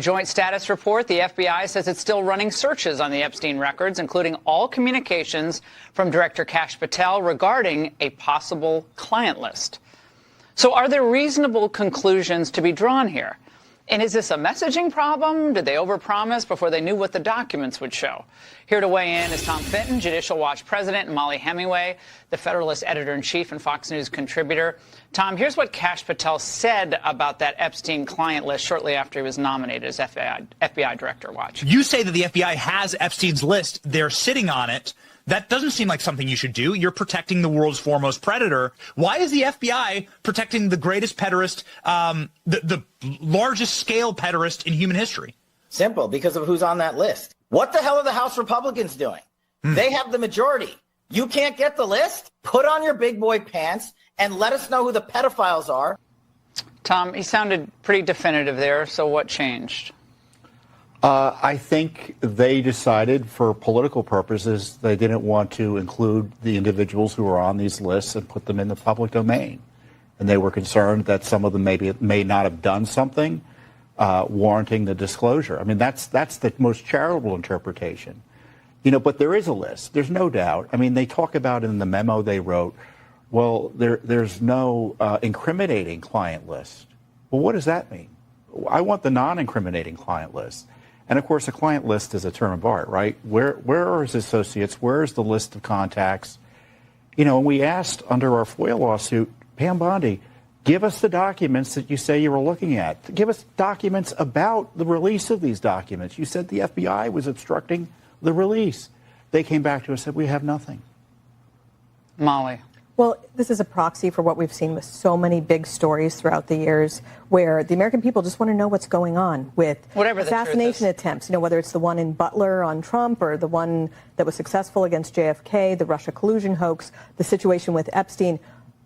joint status report, the FBI says it's still running searches on the Epstein records, including all communications from Director Kash Patel regarding a possible client list. So are there reasonable conclusions to be drawn here? And is this a messaging problem? Did they overpromise before they knew what the documents would show? Here to weigh in is Tom Fenton, Judicial Watch president, and Molly Hemingway, the Federalist editor-in-chief and Fox News contributor. Tom, here's what Kash Patel said about that Epstein client list shortly after he was nominated as FBI director. Watch. You say that the FBI has Epstein's list. They're sitting on it. That doesn't seem like something you should do. You're protecting the world's foremost predator. Why is the FBI protecting the greatest pederast, the largest scale pederast in human history? Simple, because of who's on that list. What the hell are the House Republicans doing? They have the majority. You can't get the list? Put on your big boy pants and let us know who the pedophiles are. Tom, he sounded pretty definitive there, so what changed? I think they decided for political purposes they didn't want to include the individuals who were on these lists and put them in the public domain. And they were concerned that some of them may not have done something warranting the disclosure. I mean, that's the most charitable interpretation. You know, but there is a list. There's no doubt. I mean, they talk about in the memo they wrote, well, there's no incriminating client list. Well, what does that mean? I want the non-incriminating client list. And, of course, a client list is a term of art, right? Where are his associates? Where is the list of contacts? You know, and we asked under our FOIA lawsuit, Pam Bondi, give us the documents that you say you were looking at. Give us documents about the release of these documents. You said the FBI was obstructing the release. They came back to us and said, we have nothing. Molly. Well, this is a proxy for what we've seen with so many big stories throughout the years where the American people just want to know what's going on with assassination attempts, you know, whether it's the one in Butler on Trump or the one that was successful against JFK, the Russia collusion hoax, the situation with Epstein.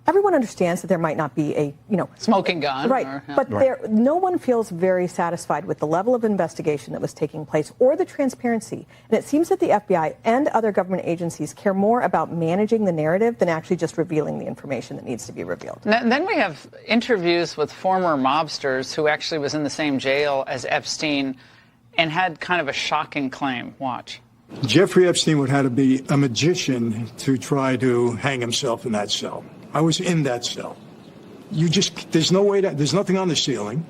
Everyone understands that there might not be a, you know, smoking gun. Right. But no one feels very satisfied with the level of investigation that was taking place or the transparency. And it seems that the FBI and other government agencies care more about managing the narrative than actually just revealing the information that needs to be revealed. Then we have interviews with former mobsters who actually was in the same jail as Epstein and had kind of a shocking claim. Watch. Jeffrey Epstein would have to be a magician to try to hang himself in that cell. I was in that cell. There's no way there's nothing on the ceiling.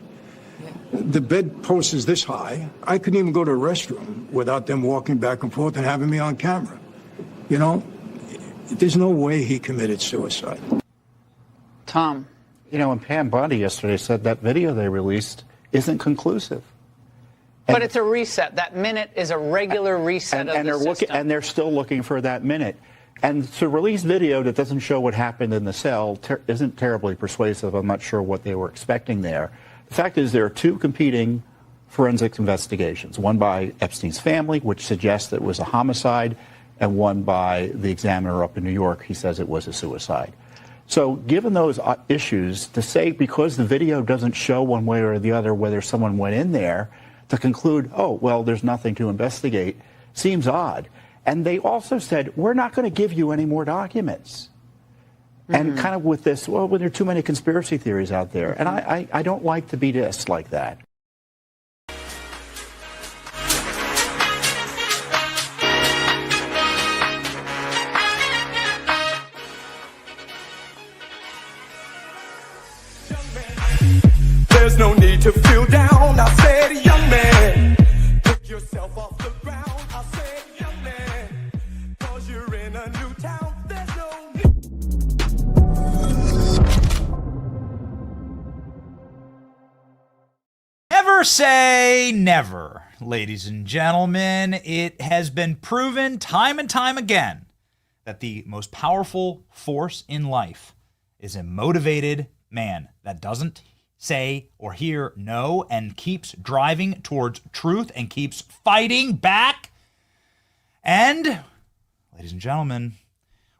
The bedpost is this high. I couldn't even go to a restroom without them walking back and forth and having me on camera. You know, there's no way he committed suicide. Tom. You know, and Pam Bondi yesterday said that video they released isn't conclusive. But it's a reset. That minute is a regular reset of the system. And they're still looking for that minute. And to release video that doesn't show what happened in the cell isn't terribly persuasive. I'm not sure what they were expecting there. The fact is there are two competing forensic investigations, one by Epstein's family, which suggests that it was a homicide, and one by the examiner up in New York. He says it was a suicide. So given those issues, to say because the video doesn't show one way or the other whether someone went in there, to conclude, oh, well, there's nothing to investigate, seems odd. And they also said, we're not going to give you any more documents. And kind of with this, well, there are too many conspiracy theories out there. And I don't like to be dissed like that. There's no need to feel down. I said, young man, pick yourself off the ground. I said, young man, cause you're in a new town. There's no Never say never, ladies and gentlemen. It has been proven time and time again that the most powerful force in life is a motivated man that doesn't say or hear no and keeps driving towards truth and keeps fighting back. And, ladies and gentlemen,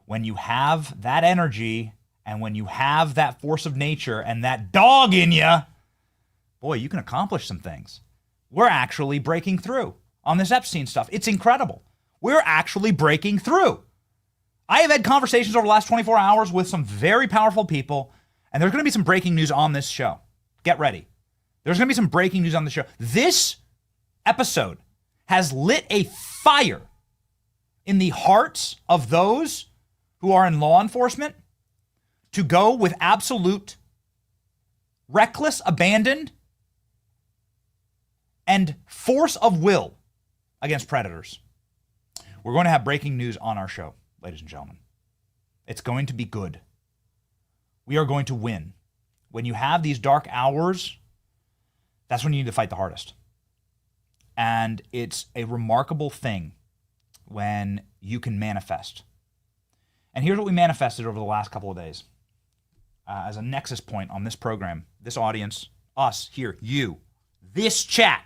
when you have that energy and when you have that force of nature and that dog in you, boy, you can accomplish some things. We're actually breaking through on this Epstein stuff. It's incredible. We're actually breaking through. I have had conversations over the last 24 hours with some very powerful people, and there's going to be some breaking news on this show. Get ready. There's going to be some breaking news on the show. This episode has lit a fire in the hearts of those who are in law enforcement to go with absolute, reckless abandon and force of will against predators. We're going to have breaking news on our show, ladies and gentlemen. It's going to be good. We are going to win. When you have these dark hours, that's when you need to fight the hardest. And it's a remarkable thing when you can manifest. And here's what we manifested over the last couple of days. As a nexus point on this program, this audience, us here, you, this chat,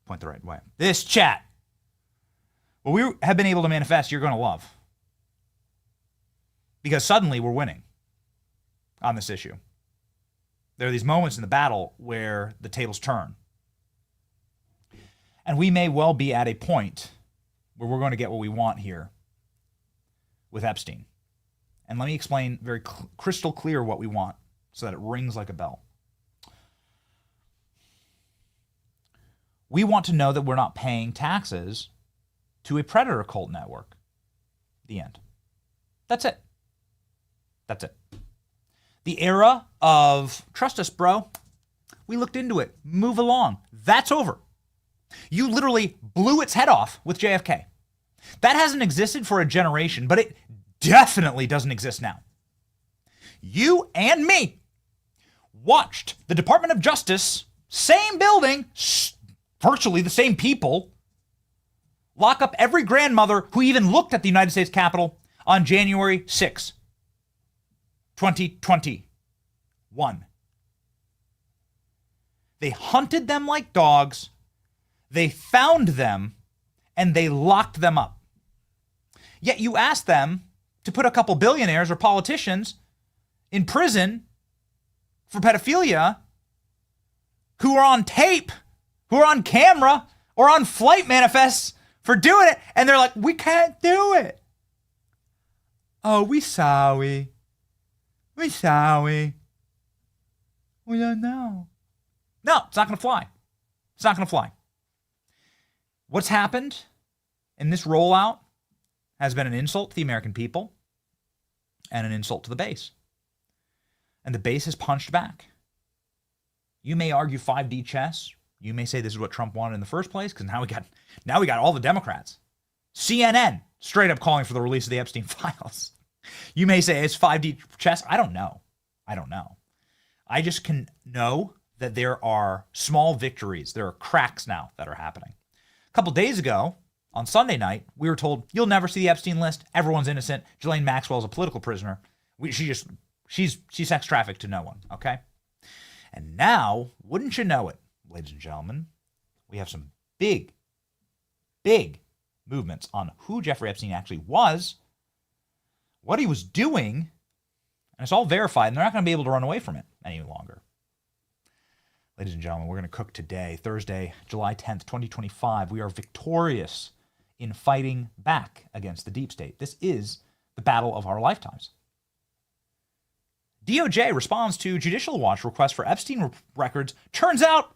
point the right way, this chat, what we have been able to manifest, you're going to love. Because suddenly we're winning on this issue. There are these moments in the battle where the tables turn. And we may well be at a point where we're going to get what we want here with Epstein. And let me explain very crystal clear what we want so that it rings like a bell. We want to know that we're not paying taxes to a predator cult network. The end. That's it. That's it. The era of trust us, bro. We looked into it. Move along. That's over. You literally blew its head off with JFK. That hasn't existed for a generation, but it definitely doesn't exist now. You and me watched the Department of Justice, same building, virtually the same people, lock up every grandmother who even looked at the United States Capitol on January 6, 2021. They hunted them like dogs, they found them, and they locked them up. Yet you asked them to put a couple billionaires or politicians in prison for pedophilia who are on tape, who are on camera, or on flight manifests for doing it, and they're like, we can't do it. Oh, we sorry. We sorry. We don't know. No, it's not going to fly. It's not going to fly. What's happened in this rollout has been an insult to the American people and an insult to the base. And the base has punched back. You may argue 5D chess. You may say this is what Trump wanted in the first place, because now we got all the Democrats. CNN straight up calling for the release of the Epstein files. You may say it's 5D chess. I don't know. I just can know that there are small victories. There are cracks now that are happening. A couple days ago, on Sunday night, we were told, you'll never see the Epstein list. Everyone's innocent. Ghislaine Maxwell's a political prisoner. She's sex trafficked to no one, okay? And now, wouldn't you know it, ladies and gentlemen, we have some big movements on who Jeffrey Epstein actually was, what he was doing, and it's all verified, and they're not going to be able to run away from it any longer. Ladies and gentlemen, we're going to cook today, Thursday, July 10th, 2025. We are victorious in fighting back against the deep state. This is the battle of our lifetimes. DOJ responds to Judicial Watch request for Epstein records. Turns out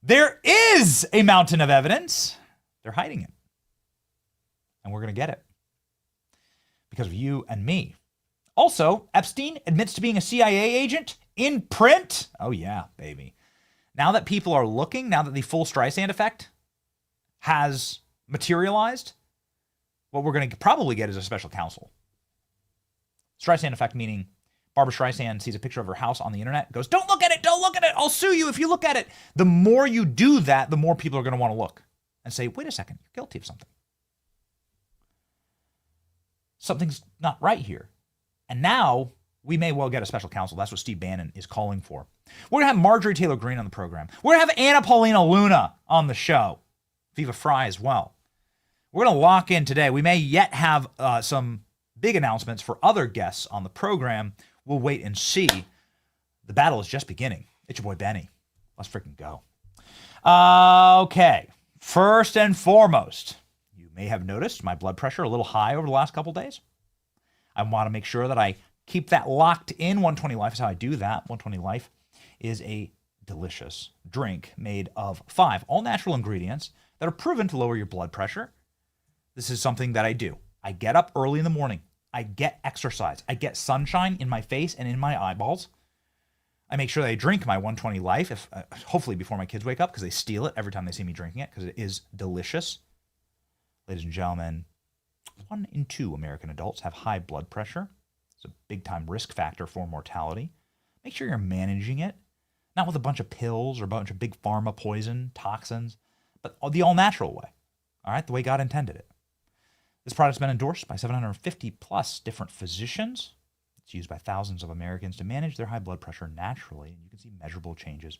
there is a mountain of evidence. They're hiding it. And we're going to get it because of you and me. Also, Epstein admits to being a CIA agent in print. Oh, yeah, baby. Now that people are looking, now that the full Streisand effect has materialized, what we're going to probably get is a special counsel. Streisand effect meaning Barbara Streisand sees a picture of her house on the internet, goes, don't look at it, I'll sue you if you look at it. The more you do that, the more people are going to want to look and say, wait a second, you're guilty of something. Something's not right here. And now we may well get a special counsel. That's what Steve Bannon is calling for. We're going to have Marjorie Taylor Greene on the program. We're going to have Anna Paulina Luna on the show. Viva Fry as well. We're going to lock in today. We may yet have some big announcements for other guests on the program. We'll wait and see. The battle is just beginning. It's your boy Benny. Let's freaking go. Okay. First and foremost, you may have noticed my blood pressure a little high over the last couple days. I want to make sure that I Keep that locked in. 120 Life is how I do that. 120 Life is a delicious drink made of 5 all-natural ingredients that are proven to lower your blood pressure. This is something that I do. I get up early in the morning. I get exercise. I get sunshine in my face and in my eyeballs. I make sure that I drink my 120 Life, hopefully before my kids wake up, because they steal it every time they see me drinking it, because it is delicious. Ladies and gentlemen, 1 in 2 American adults have high blood pressure. It's a big-time risk factor for mortality. Make sure you're managing it, not with a bunch of pills or a bunch of big pharma poison, toxins, but the all-natural way, all right, the way God intended it. This product's been endorsed by 750-plus different physicians. It's used by thousands of Americans to manage their high blood pressure naturally, and you can see measurable changes.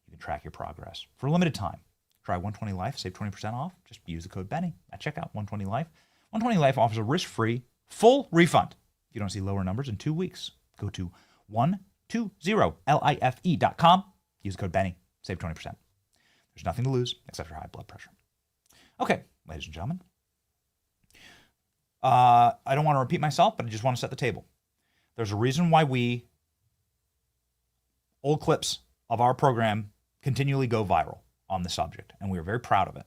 You can track your progress. For a limited time, try 120 Life, save 20% off. Just use the code Benny at checkout, 120 Life. 120 Life offers a risk-free, full refund. If you don't see lower numbers in 2 weeks, go to 120life.com. Use the code Benny, save 20%. There's nothing to lose except for high blood pressure. Okay, ladies and gentlemen. I don't want to repeat myself, but I just want to set the table. There's a reason why old clips of our program continually go viral on the subject, and we are very proud of it.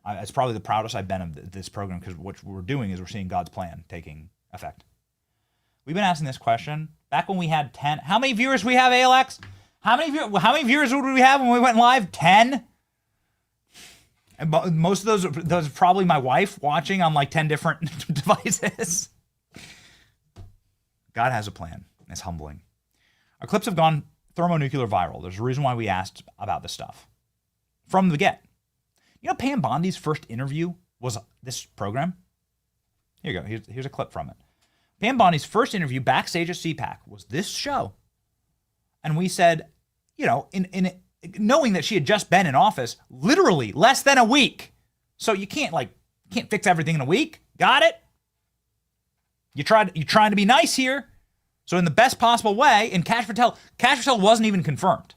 It's probably the proudest I've been of this program, because what we're doing is we're seeing God's plan taking effect. We've been asking this question back when we had 10. How many viewers we have, Alex? How many viewers would we have when we went live? 10? And most of those are probably my wife watching on like 10 different devices. God has a plan. It's humbling. Our clips have gone thermonuclear viral. There's a reason why we asked about this stuff from the get. You know, Pam Bondi's first interview was this program. Here you go. Here's a clip from it. Pam Bondi's first interview backstage at CPAC was this show. And we said, you know, in knowing that she had just been in office literally less than a week. So you can't fix everything in a week. Got it? You're trying to be nice here. So in the best possible way, in Kash Patel wasn't even confirmed.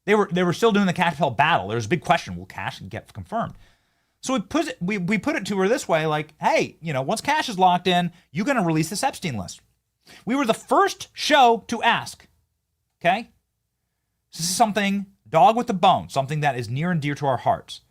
They were still doing the Kash Patel battle. There was a big question, will Kash get confirmed? So we put it to her this way, like, hey, you know, once Kash is locked in, you're going to release this Epstein list. We were the first show to ask, okay? This is something, dog with the bone, something that is near and dear to our hearts.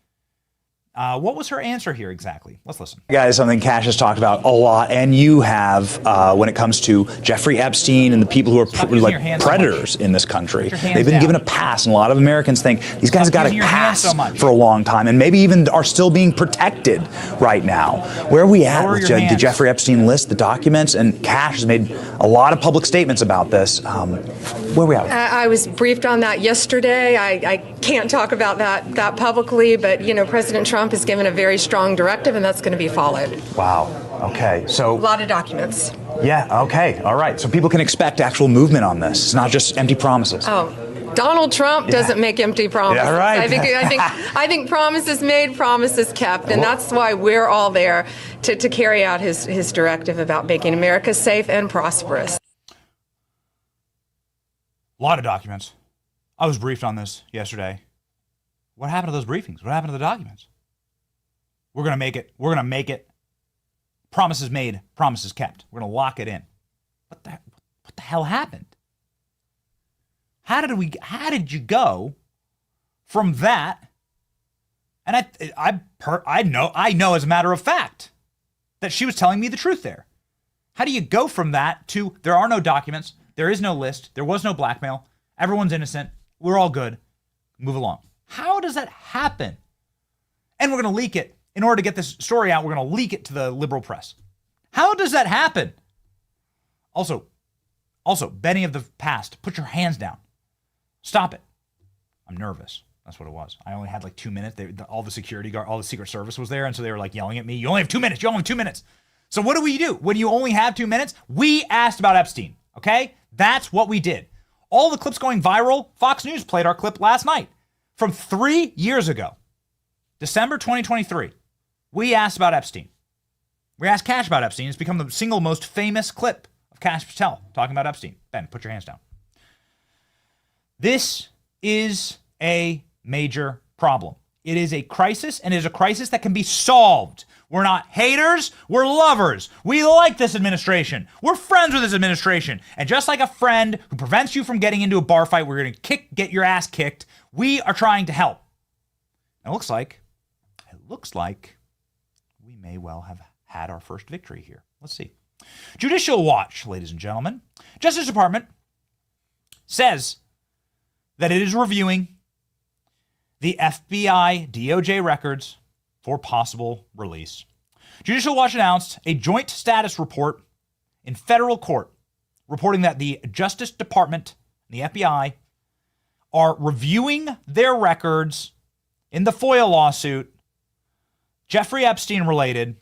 What was her answer here exactly? Let's listen. Guys, something Kash has talked about a lot, and you have, when it comes to Jeffrey Epstein and the people who are predators in this country. They've been given a pass, and a lot of Americans think these guys got a pass for a long time, and maybe even are still being protected right now. Where are we at with the Jeffrey Epstein list, the documents? And Kash has made a lot of public statements about this. Where are we at? I was briefed on that yesterday. I can't talk about that publicly, but, you know, President Trump has given a very strong directive, and that's going to be followed. Wow. Okay. So a lot of documents. Yeah. Okay. All right. So people can expect actual movement on this. It's not just empty promises. Oh, Donald Trump doesn't make empty promises. Yeah, right. I think promises made, promises kept, and that's why we're all there to carry out his directive about making America safe and prosperous. A lot of documents. I was briefed on this yesterday. What happened to those briefings? What happened to the documents? We're going to make it. We're going to make it. Promises made, promises kept. We're going to lock it in. What the hell happened? How did you go from that? And I know as a matter of fact that she was telling me the truth there. How do you go from that to there are no documents, there is no list, there was no blackmail, everyone's innocent, we're all good, move along? How does that happen? And we're going to leak it. In order to get this story out, we're going to leak it to the liberal press. How does that happen? Also, Benny of the past, put your hands down. Stop it. I'm nervous. That's what it was. I only had like 2 minutes. All the security guard, all the Secret Service was there, and so they were like yelling at me, you only have 2 minutes, you only have 2 minutes. So what do we do when you only have 2 minutes? We asked about Epstein, okay? That's what we did. All the clips going viral, Fox News played our clip last night from 3 years ago, December 2023. We asked about Epstein. We asked Kash about Epstein. It's become the single most famous clip of Kash Patel talking about Epstein. Ben, put your hands down. This is a major problem. It is a crisis, and it is a crisis that can be solved. We're not haters, we're lovers. We like this administration. We're friends with this administration. And just like a friend who prevents you from getting into a bar fight, we're going to get your ass kicked. We are trying to help. It looks like we may well have had our first victory here. Let's see. Judicial Watch, ladies and gentlemen. Justice Department says that it is reviewing the FBI DOJ records for possible release. Judicial Watch announced a joint status report in federal court reporting that the Justice Department and the FBI are reviewing their records in the FOIA lawsuit, Jeffrey Epstein related.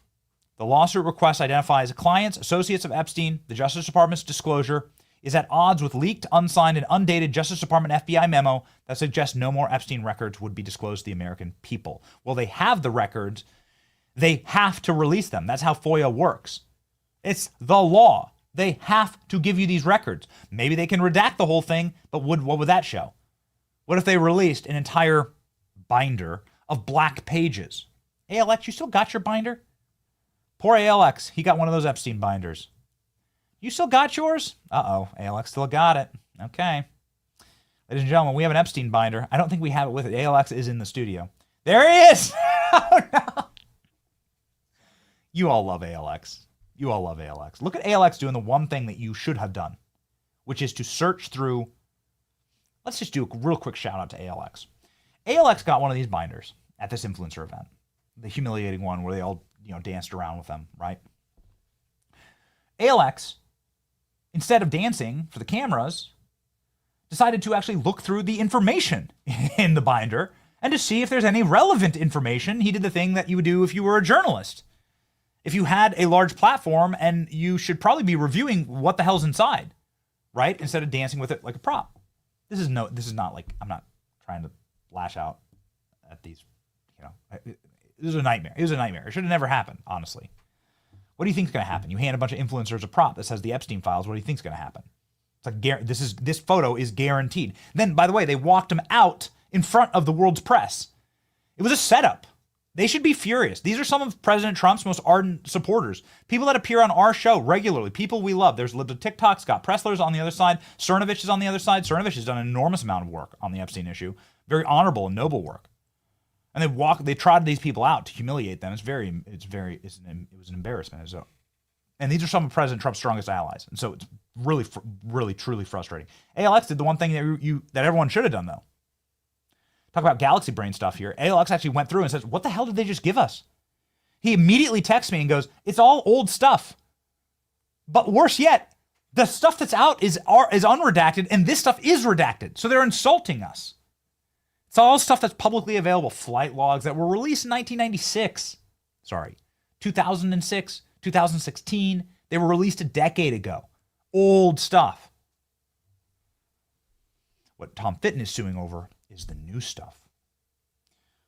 The lawsuit request identifies clients, associates of Epstein. The Justice Department's disclosure is at odds with leaked, unsigned, and undated Justice Department FBI memo that suggests no more Epstein records would be disclosed to the American people. Well, they have the records. They have to release them. That's how FOIA works. It's the law. They have to give you these records. Maybe they can redact the whole thing, but what would that show? What if they released an entire binder of black pages? ALX, you still got your binder? Poor ALX, he got one of those Epstein binders. You still got yours? Uh-oh, ALX still got it. Okay. Ladies and gentlemen, we have an Epstein binder. I don't think we have it with it. ALX is in the studio. There he is! Oh, no. You all love ALX. You all love ALX. Look at ALX doing the one thing that you should have done, which is to search through. Let's just do a real quick shout out to ALX. ALX got one of these binders at this influencer event, the humiliating one where they all, danced around with them, right? ALX, instead of dancing for the cameras, decided to actually look through the information in the binder and to see if there's any relevant information. He did the thing that you would do if you were a journalist. If you had a large platform, and you should probably be reviewing what the hell's inside, right? Instead of dancing with it like a prop. This is not like, I'm not trying to lash out at these, this is a nightmare. It was a nightmare. It should have never happened, honestly. What do you think is going to happen? You hand a bunch of influencers a prop that says the Epstein files. What do you think is going to happen? It's like, this photo is guaranteed. Then, by the way, they walked him out in front of the world's press. It was a setup. They should be furious. These are some of President Trump's most ardent supporters. People that appear on our show regularly. People we love. There's Libs of TikTok. Scott Pressler's on the other side. Cernovich is on the other side. Cernovich has done an enormous amount of work on the Epstein issue. Very honorable and noble work. And they trotted these people out to humiliate them. It was an embarrassment. And these are some of President Trump's strongest allies. And so it's really, really, truly frustrating. ALX did the one thing that everyone should have done, though. Talk about galaxy brain stuff here. ALX actually went through and says, what the hell did they just give us? He immediately texts me and goes, it's all old stuff. But worse yet, the stuff that's out is unredacted, and this stuff is redacted. So they're insulting us. It's all stuff that's publicly available. Flight logs that were released in 2006. 2016. They were released a decade ago. Old stuff. What Tom Fitton is suing over is the new stuff.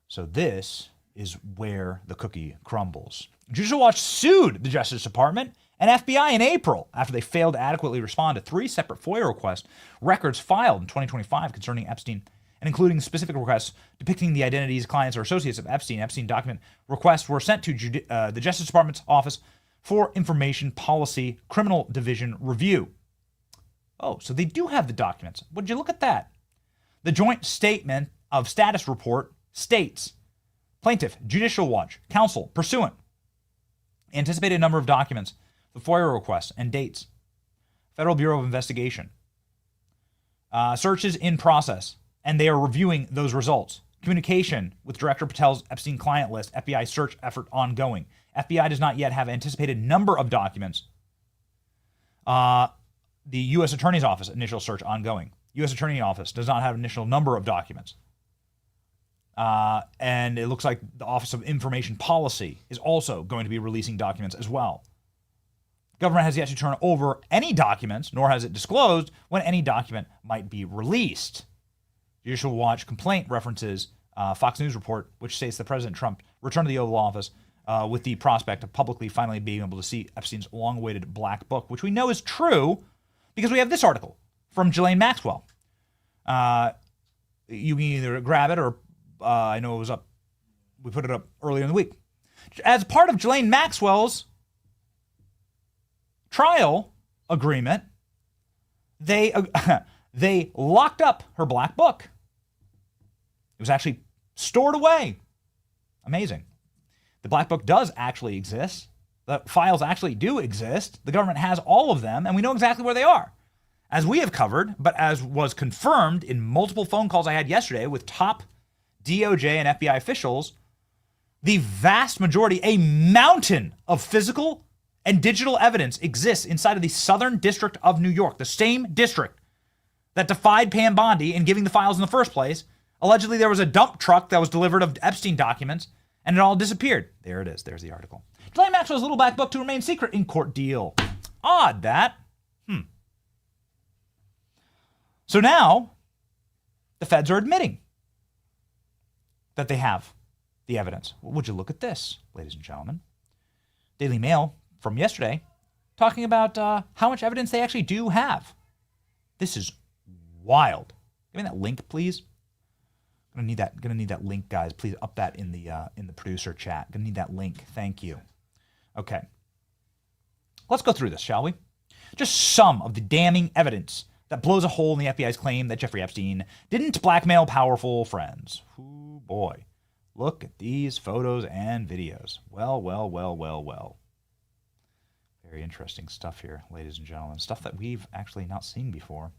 So this is where the cookie crumbles. Judicial Watch sued the Justice Department and FBI in April after they failed to adequately respond to 3 separate FOIA requests, records filed in 2025 concerning Epstein, and including specific requests depicting the identities, clients, or associates of Epstein. Epstein document requests were sent to the Justice Department's Office for Information Policy Criminal Division review. Oh, so they do have the documents. Would you look at that? The joint statement of status report states, Plaintiff, Judicial Watch, Counsel, pursuant, anticipated number of documents, the FOIA requests, and dates. Federal Bureau of Investigation. Searches in process, and they are reviewing those results. Communication with Director Patel's Epstein client list, FBI search effort ongoing. FBI does not yet have anticipated number of documents. The U.S. Attorney's Office, initial search ongoing. U.S. Attorney's Office does not have initial number of documents. And it looks like the Office of Information Policy is also going to be releasing documents as well. Government has yet to turn over any documents, nor has it disclosed when any document might be released. Judicial Watch complaint references Fox News report, which states that President Trump returned to the Oval Office with the prospect of publicly finally being able to see Epstein's long-awaited black book, which we know is true because we have this article from Ghislaine Maxwell. You can either grab it or I know it was up We put it up earlier in the week. As part of Ghislaine Maxwell's trial agreement, they locked up her black book. It was actually stored away. Amazing. The black book does actually exist. The files actually do exist. The government has all of them, and we know exactly where they are. As we have covered, but as was confirmed in multiple phone calls I had yesterday with top DOJ and FBI officials, the vast majority, a mountain of physical and digital evidence exists inside of the Southern District of New York, the same district that defied Pam Bondi in giving the files in the first place. Allegedly, there was a dump truck that was delivered of Epstein documents, and it all disappeared. There it is. There's the article. Ghislaine Maxwell's little black book to remain secret in court deal. Odd that. So now, the feds are admitting that they have the evidence. Well, would you look at this, ladies and gentlemen? Daily Mail from yesterday talking about how much evidence they actually do have. This is wild. Give me that link, please. Gonna need that link, guys. Please up that in the producer chat. Gonna need that link. Thank you. Okay. Let's go through this, shall we? Just some of the damning evidence that blows a hole in the FBI's claim that Jeffrey Epstein didn't blackmail powerful friends. Ooh, boy. Look at these photos and videos. Well. Very interesting stuff here, ladies and gentlemen. Stuff that we've actually not seen before.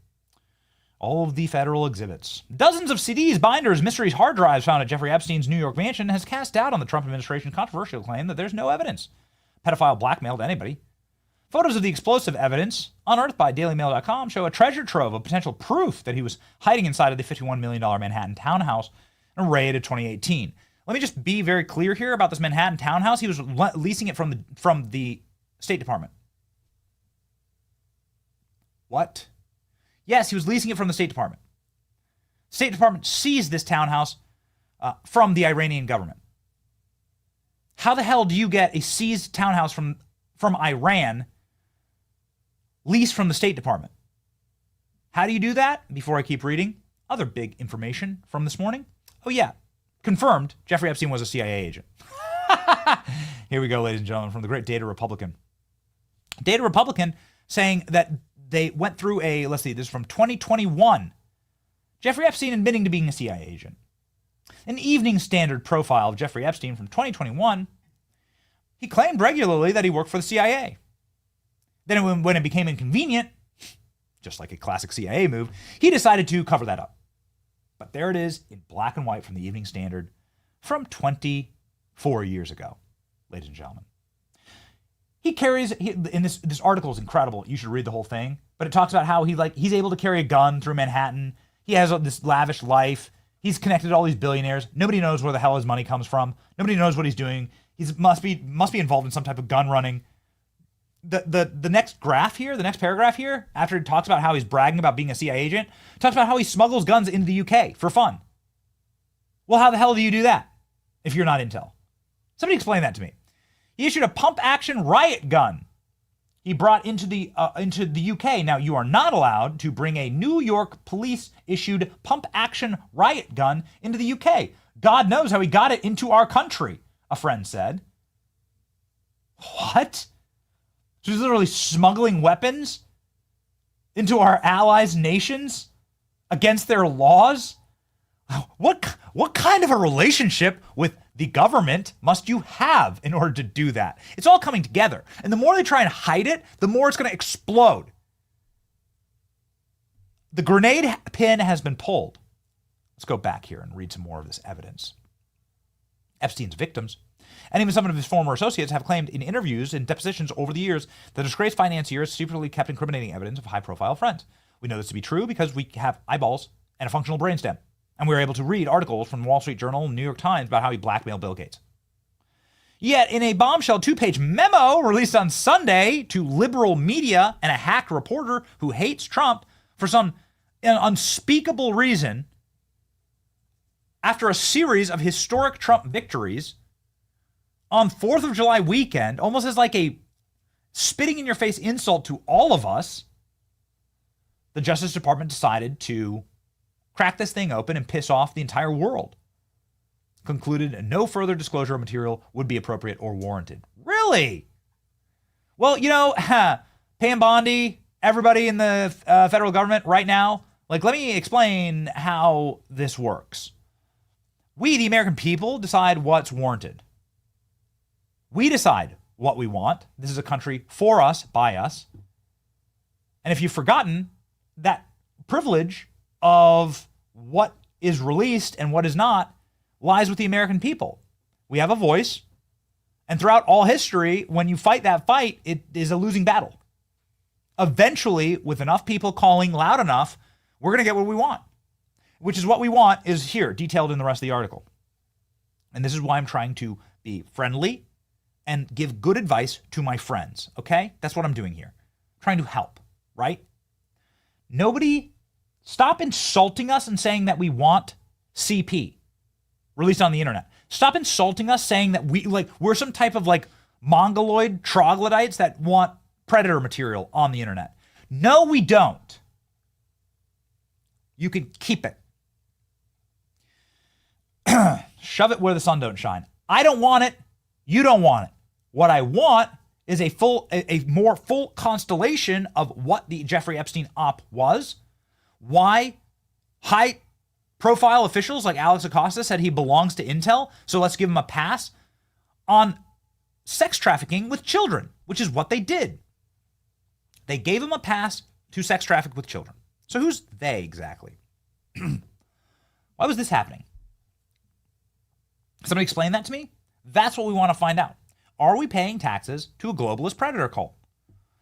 All of the federal exhibits. Dozens of CDs, binders, mysteries, hard drives found at Jeffrey Epstein's New York mansion has cast doubt on the Trump administration's controversial claim that there's no evidence. Pedophile blackmailed anybody. Photos of the explosive evidence, unearthed by DailyMail.com, show a treasure trove of potential proof that he was hiding inside of the $51 million Manhattan townhouse in a raid of 2018. Let me just be very clear here about this Manhattan townhouse. He was leasing it from the State Department. What? Yes, he was leasing it from the State Department. State Department seized this townhouse from the Iranian government. How the hell do you get a seized townhouse from Iran leased from the State Department? How do you do that? Before I keep reading, other big information from this morning. Oh yeah, confirmed Jeffrey Epstein was a CIA agent. Here we go, ladies and gentlemen, from the great Data Republican. Data Republican saying that they went through let's see, this is from 2021. Jeffrey Epstein admitting to being a CIA agent. An Evening Standard profile of Jeffrey Epstein from 2021. He claimed regularly that he worked for the CIA. Then when it became inconvenient, just like a classic CIA move, he decided to cover that up. But there it is in black and white from the Evening Standard from 24 years ago, ladies and gentlemen. This article is incredible. You should read the whole thing. But it talks about how he's able to carry a gun through Manhattan. He has this lavish life. He's connected to all these billionaires. Nobody knows where the hell his money comes from. Nobody knows what he's doing. He must be involved in some type of gun running. The next graph here, the next paragraph here, after he talks about how he's bragging about being a CIA agent, talks about how he smuggles guns into the UK for fun. Well, how the hell do you do that if you're not intel? Somebody explain that to me. He issued a pump-action riot gun he brought into the UK. Now, you are not allowed to bring a New York police-issued pump-action riot gun into the UK. God knows how he got it into our country, a friend said. What? So he's literally smuggling weapons into our allies' nations against their laws? What kind of a relationship with the government must you have in order to do that? It's all coming together. And the more they try and hide it, the more it's going to explode. The grenade pin has been pulled. Let's go back here and read some more of this evidence. Epstein's victims, and even some of his former associates, have claimed in interviews and depositions over the years that disgraced financier has secretly kept incriminating evidence of high-profile friends. We know this to be true because we have eyeballs and a functional brainstem, and we were able to read articles from the Wall Street Journal and New York Times about how he blackmailed Bill Gates. Yet, in a bombshell 2-page memo released on Sunday to liberal media and a hacked reporter who hates Trump for some unspeakable reason, after a series of historic Trump victories on 4th of July weekend, almost as like a spitting in your face insult to all of us, the Justice Department decided to crack this thing open and piss off the entire world. concluded no further disclosure of material would be appropriate or warranted. Really? Well, Pam Bondi, everybody in the federal government right now, let me explain how this works. We, the American people, decide what's warranted. We decide what we want. This is a country for us, by us. And if you've forgotten, that privilege of what is released and what is not lies with the American people. We have a voice. And throughout all history, when you fight that fight, it is a losing battle. Eventually, with enough people calling loud enough, we're going to get what we want. Which is what we want is here, detailed in the rest of the article. And this is why I'm trying to be friendly and give good advice to my friends, okay? That's what I'm doing here. I'm trying to help, right? Nobody stop insulting us and saying that we want CP released on the internet. Stop insulting us saying that we're some type of mongoloid troglodytes that want predator material on the internet. No, we don't. You can keep it. Shove it where the sun don't shine. I don't want it. You don't want it. What I want is a more full constellation of what the Jeffrey Epstein op was, why high-profile officials like Alex Acosta said he belongs to Intel, so let's give him a pass on sex trafficking with children, which is what they did. They gave him a pass to sex traffic with children. So who's they exactly? Why was this happening? Somebody explain that to me? That's what we want to find out. Are we paying taxes to a globalist predator cult?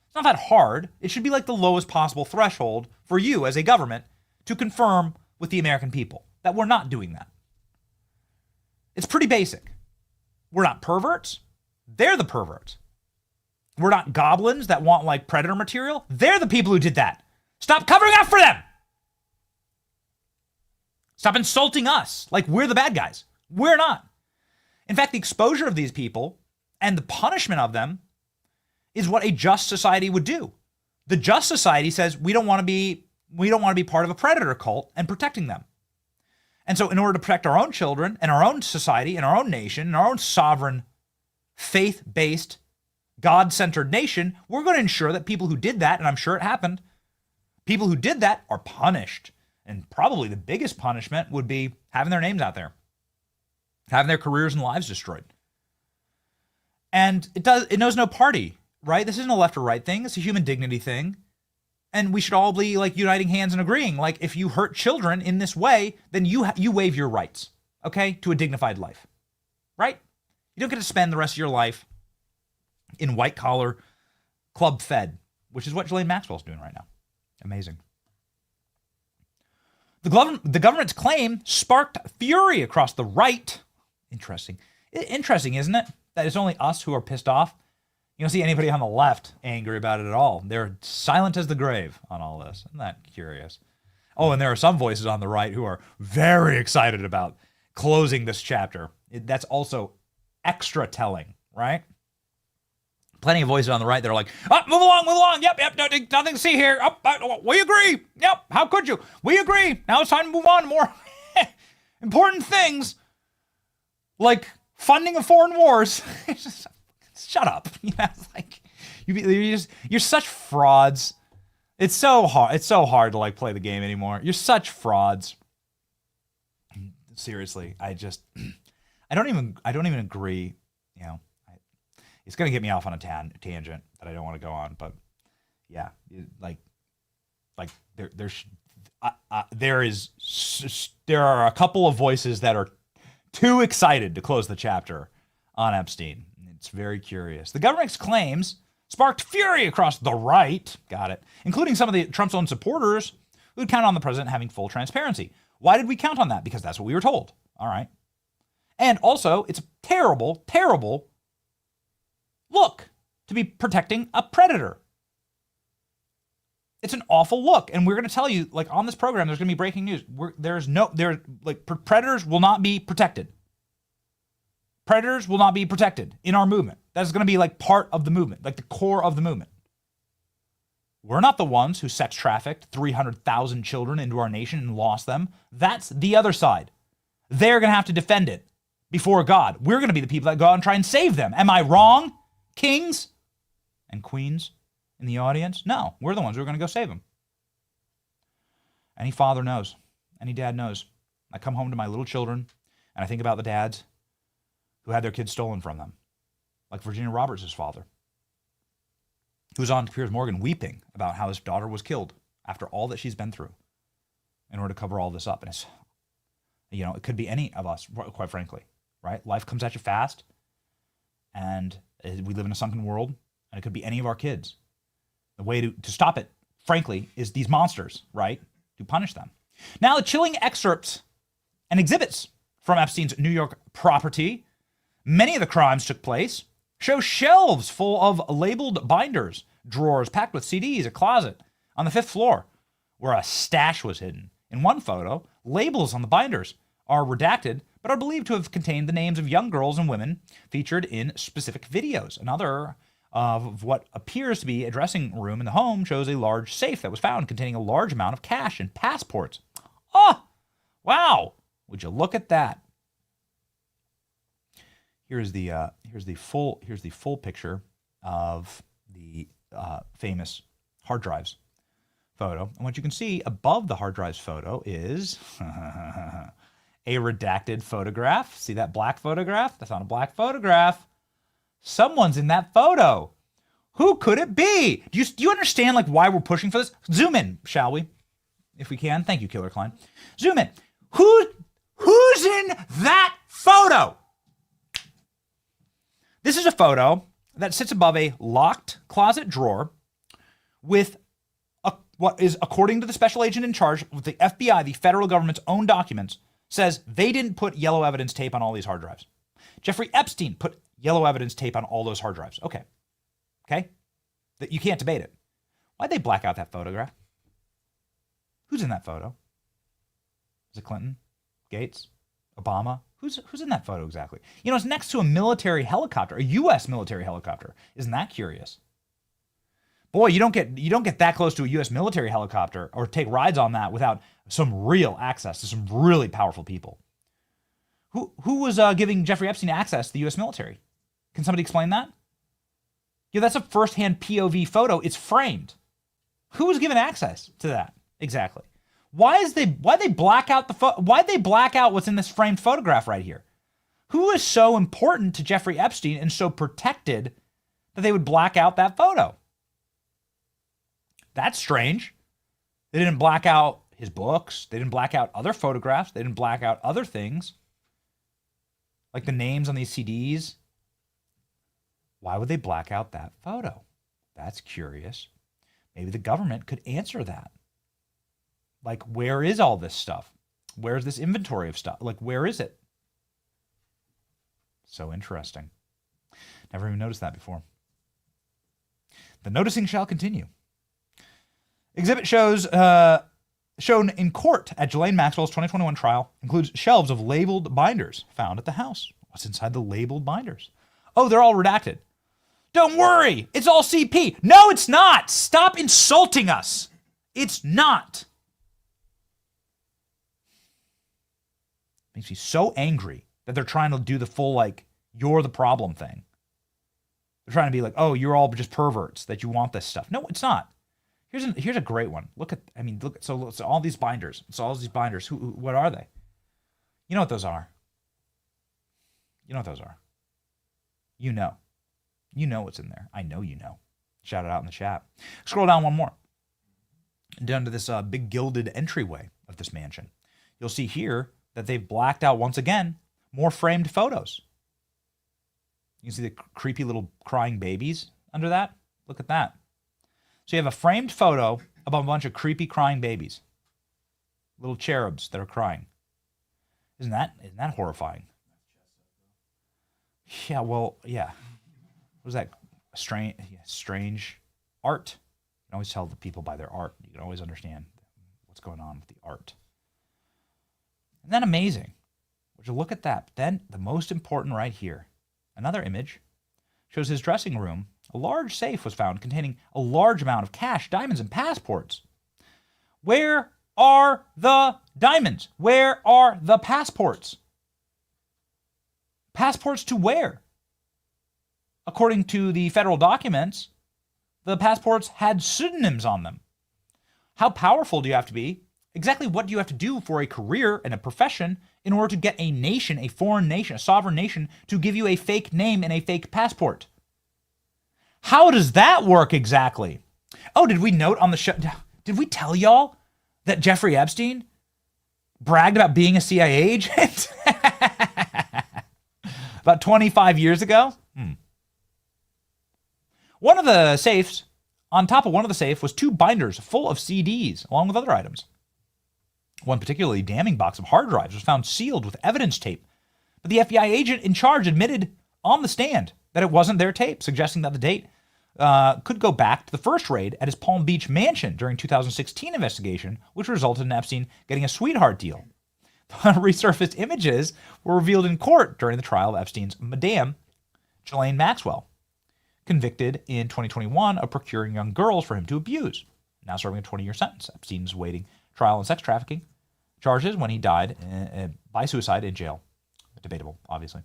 It's not that hard. It should be like the lowest possible threshold for you as a government to confirm with the American people that we're not doing that. It's pretty basic. We're not perverts. They're the perverts. We're not goblins that want predator material. They're the people who did that. Stop covering up for them. Stop insulting us like we're the bad guys. We're not. In fact, the exposure of these people and the punishment of them is what a just society would do. The just society says we don't want to be part of a predator cult and protecting them. And so in order to protect our own children and our own society and our own nation and our own sovereign, faith-based, God-centered nation, we're going to ensure that people who did that, and I'm sure it happened, people who did that are punished. And probably the biggest punishment would be having their names out there, having their careers and lives destroyed. And it knows no party, right? This isn't a left or right thing. It's a human dignity thing. And we should all be uniting hands and agreeing. If you hurt children in this way, then you waive your rights, okay, to a dignified life, right? You don't get to spend the rest of your life in white collar club fed, which is what Ghislaine Maxwell's doing right now. Amazing. The government's claim sparked fury across the right. Interesting. Interesting, isn't it? That it's only us who are pissed off. You don't see anybody on the left angry about it at all. They're silent as the grave on all this. Isn't that curious? Oh, and there are some voices on the right who are very excited about closing this chapter. That's also extra telling, right? Plenty of voices on the right that are like, oh, move along. Yep, nothing to see here. We agree. Yep, how could you? We agree. Now it's time to move on to more important things like funding of foreign wars. Shut up. You're such frauds. It's so hard. It's so hard to play the game anymore. You're such frauds. Seriously, I don't even agree. It's going to get me off on a tangent that I don't want to go on, but yeah, there are a couple of voices that are too excited to close the chapter on Epstein. It's very curious. The government's claims sparked fury across the right, got it, including some of Trump's own supporters who would count on the president having full transparency. Why did we count on that? Because that's what we were told. All right. And also, it's a terrible, terrible look to be protecting a predator. It's an awful look. And we're going to tell you, on this program, there's going to be breaking news. Predators will not be protected. Predators will not be protected in our movement. That's going to be part of the movement, the core of the movement. We're not the ones who sex trafficked 300,000 children into our nation and lost them. That's the other side. They're going to have to defend it. before God. We're going to be the people that go out and try and save them. Am I wrong, kings and queens in the audience? No, we're the ones who are going to go save them. Any father knows. Any dad knows. I come home to my little children, and I think about the dads who had their kids stolen from them, like Virginia Roberts' father, who was on Piers Morgan weeping about how his daughter was killed after all that she's been through in order to cover all this up. And it's, it could be any of us, quite frankly, right? Life comes at you fast, and we live in a sunken world, and it could be any of our kids. The way to stop it, frankly, is these monsters, right? To punish them. Now, the chilling excerpts and exhibits from Epstein's New York property, many of the crimes took place, show shelves full of labeled binders, drawers packed with CDs, a closet on the 5th floor where a stash was hidden. In one photo, labels on the binders are redacted, but are believed to have contained the names of young girls and women featured in specific videos. Another of what appears to be a dressing room in the home shows a large safe that was found containing a large amount of cash and passports. Oh, wow. Would you look at that? Here's the full picture of the famous hard drives photo. And what you can see above the hard drives photo is a redacted photograph. See that black photograph? That's not a black photograph. Someone's in that photo. Who could it be? Do you understand why we're pushing for this? Zoom in, shall we? If we can. Thank you, Killer Klein. Zoom in. Who's in that photo? This is a photo that sits above a locked closet drawer with what is, according to the special agent in charge with the FBI, the federal government's own documents, says they didn't put yellow evidence tape on all these hard drives. Jeffrey Epstein put yellow evidence tape on all those hard drives. Okay. You can't debate it. Why'd they black out that photograph? Who's in that photo? Is it Clinton? Gates? Obama? Who's in that photo exactly? It's next to a military helicopter, a U.S. military helicopter. Isn't that curious? Boy, you don't get that close to a U.S. military helicopter or take rides on that without some real access to some really powerful people. Who was giving Jeffrey Epstein access to the U.S. military? Can somebody explain that? That's a first-hand POV photo. It's framed. Who was given access to that exactly? Why'd they black out why'd they black out what's in this framed photograph right here? Who is so important to Jeffrey Epstein and so protected that they would black out that photo? That's strange. They didn't black out his books. They didn't black out other photographs. They didn't black out other things, like the names on these CDs. Why would they black out that photo? That's curious. Maybe the government could answer that. Where is all this stuff? Where's this inventory of stuff? Where is it? So interesting. Never even noticed that before. The noticing shall continue. Exhibit shows shown in court at Ghislaine Maxwell's 2021 trial includes shelves of labeled binders found at the house. What's inside the labeled binders? Oh, they're all redacted. Don't worry, it's all CP. No, it's not. Stop insulting us. It's not. Makes me so angry that they're trying to do the full, you're the problem thing. They're trying to be oh, you're all just perverts that you want this stuff. No, it's not. Here's a great one. Look at all these binders. So all these binders. What are they? You know what those are. You know what those are. You know. You know what's in there. I know you know. Shout it out in the chat. Scroll down one more. Down to this big gilded entryway of this mansion. You'll see here that they've blacked out once again more framed photos. You can see the creepy little crying babies under that. Look at that. So you have a framed photo of a bunch of creepy crying babies. Little cherubs that are crying. Isn't that horrifying? Yeah, well, yeah. What is that? Strange art. You can always tell the people by their art. You can always understand what's going on with the art. Isn't that amazing? Would you look at that? But then the most important right here, another image, shows his dressing room. A large safe was found containing a large amount of cash, diamonds, and passports. Where are the diamonds? Where are the passports? Passports to where? According to the federal documents, the passports had pseudonyms on them. How powerful do you have to be? Exactly what do you have to do for a career and a profession in order to get a nation, a foreign nation, a sovereign nation, to give you a fake name and a fake passport? How does that work exactly? Oh, did we note on the show, did we tell y'all that Jeffrey Epstein bragged about being a CIA agent about 25 years ago? One of the safes, on top of one of the safe, was 2 binders full of CDs, along with other items. One particularly damning box of hard drives was found sealed with evidence tape, but the FBI agent in charge admitted on the stand that it wasn't their tape, suggesting that the date could go back to the first raid at his Palm Beach mansion during 2016 investigation, which resulted in Epstein getting a sweetheart deal. The resurfaced images were revealed in court during the trial of Epstein's Madame, Ghislaine Maxwell, convicted in 2021 of procuring young girls for him to abuse, now serving a 20-year sentence. Epstein is awaiting trial on sex trafficking charges when he died by suicide in jail. Debatable, obviously.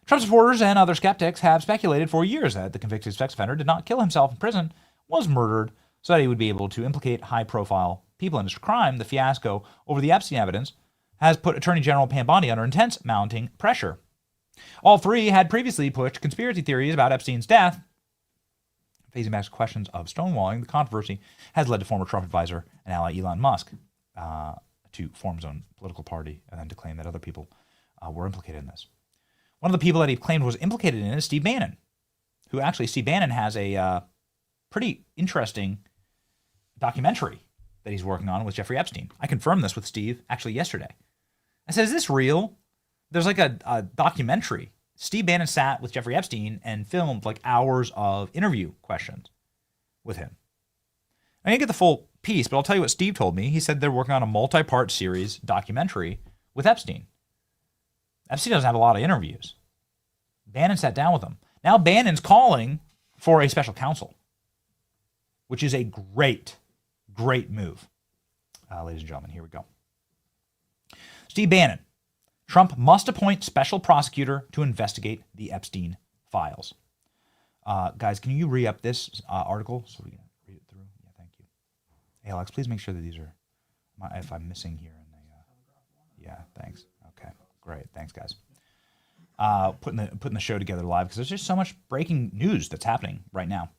Trump supporters and other skeptics have speculated for years that the convicted sex offender did not kill himself in prison, was murdered, so that he would be able to implicate high-profile people in his crime. The fiasco over the Epstein evidence has put Attorney General Pam Bondi under intense mounting pressure. All 3 had previously pushed conspiracy theories about Epstein's death. Facing back to questions of stonewalling, the controversy has led to former Trump advisor and ally Elon Musk to form his own political party and then to claim that other people were implicated in this. One of the people that he claimed was implicated in it is Steve Bannon, who actually, Steve Bannon has a pretty interesting documentary that he's working on with Jeffrey Epstein. I confirmed this with Steve actually yesterday. I said, is this real? There's like a documentary. Steve Bannon sat with Jeffrey Epstein and filmed like hours of interview questions with him. I didn't get the full piece, but I'll tell you what Steve told me. He said they're working on a multi-part series documentary with Epstein. Epstein doesn't have a lot of interviews. Bannon sat down with him. Now Bannon's calling for a special counsel, which is a great, great move. Ladies and gentlemen, here we go. Steve Bannon. Trump must appoint special prosecutor to investigate the Epstein files. Guys, can you re-up this article so we can read it through? Yeah, thank you. Hey, Alex, please make sure that these are, if I'm missing here. Yeah, thanks. Okay, great. Thanks, guys. Putting the show together live because there's just so much breaking news that's happening right now.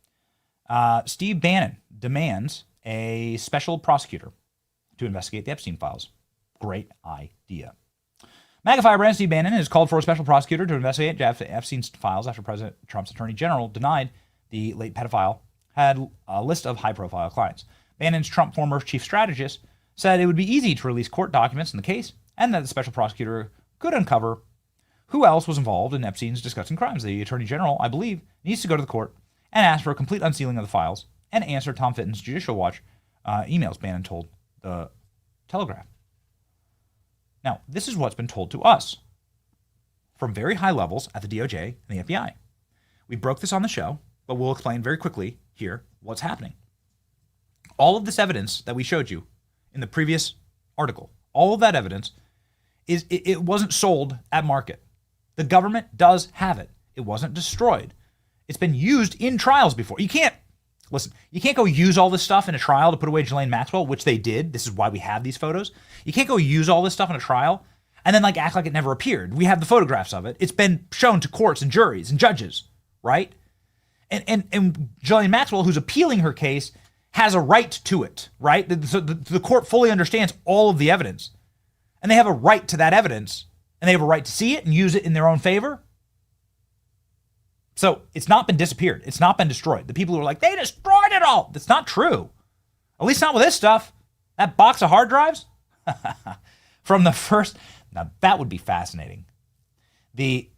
Steve Bannon demands a special prosecutor to investigate the Epstein files. Great idea. MAGA firebrand Steve Bannon has called for a special prosecutor to investigate Epstein's files after President Trump's attorney general denied the late pedophile had a list of high-profile clients. Bannon's Trump former chief strategist said it would be easy to release court documents in the case and that the special prosecutor could uncover who else was involved in Epstein's disgusting crimes. The attorney general, I believe, needs to go to the court and ask for a complete unsealing of the files and answer Tom Fitton's Judicial Watch emails, Bannon told the Telegraph. Now, this is what's been told to us from very high levels at the DOJ and the FBI. We broke this on the show, but we'll explain very quickly here what's happening. All of this evidence that we showed you in the previous article, all of that evidence, it wasn't sold at market. The government does have it. It wasn't destroyed. It's been used in trials before. You can't go use all this stuff in a trial to put away Ghislaine Maxwell, which they did. This is why we have these photos. You can't go use all this stuff in a trial and then act like it never appeared. We have the photographs of it. It's been shown to courts and juries and judges, right? And Ghislaine Maxwell, who's appealing her case, has a right to it, right? So the court fully understands all of the evidence. And they have a right to that evidence. And they have a right to see it and use it in their own favor. So it's not been disappeared. It's not been destroyed. The people who are like, they destroyed it all. That's not true. At least not with this stuff. That box of hard drives from the first. Now that would be fascinating. The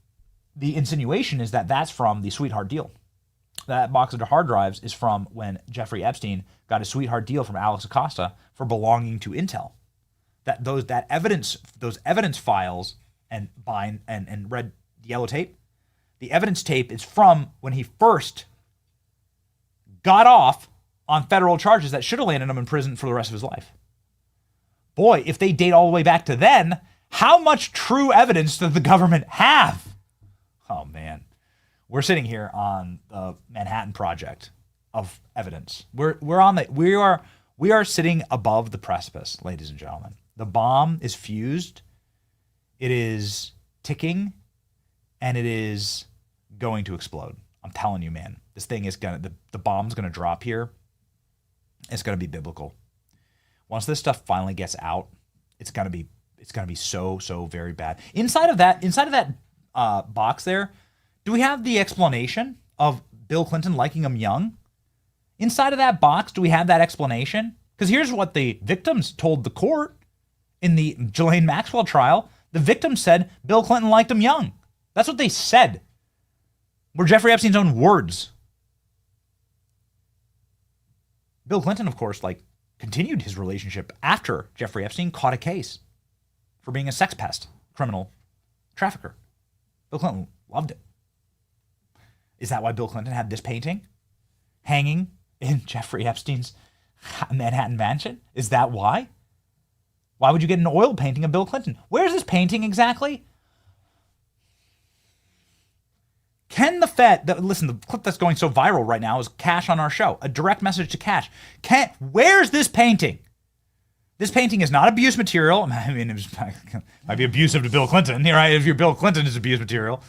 insinuation is that that's from the sweetheart deal. That box of hard drives is from when Jeffrey Epstein got a sweetheart deal from Alex Acosta for belonging to Intel. Those evidence files and red yellow tape. The evidence tape is from when he first got off on federal charges that should have landed him in prison for the rest of his life. Boy, if they date all the way back to then, how much true evidence does the government have? Oh, man. We're sitting here on the Manhattan Project of evidence. We are sitting above the precipice, ladies and gentlemen. The bomb is fused. It is ticking, and it is going to explode. I'm telling you, man. This thing is the bomb's gonna drop here. It's gonna be biblical. Once this stuff finally gets out, it's gonna be so very bad. Inside of that box there, do we have the explanation of Bill Clinton liking him young? Inside of that box, do we have that explanation? Because here's what the victims told the court in the Ghislaine Maxwell trial. The victims said Bill Clinton liked him young. That's what they said. Were Jeffrey Epstein's own words. Bill Clinton, of course, continued his relationship after Jeffrey Epstein caught a case for being a sex pest, criminal trafficker. Bill Clinton loved it. Is that why Bill Clinton had this painting hanging in Jeffrey Epstein's Manhattan mansion? Is that why? Why would you get an oil painting of Bill Clinton? Where's this painting exactly? Can the Fed, listen, the clip that's going so viral right now is Cash on our show. A direct message to Cash. Where's this painting? This painting is not abuse material. I mean, it might be abusive to Bill Clinton, right? If you're Bill Clinton, it's abuse material.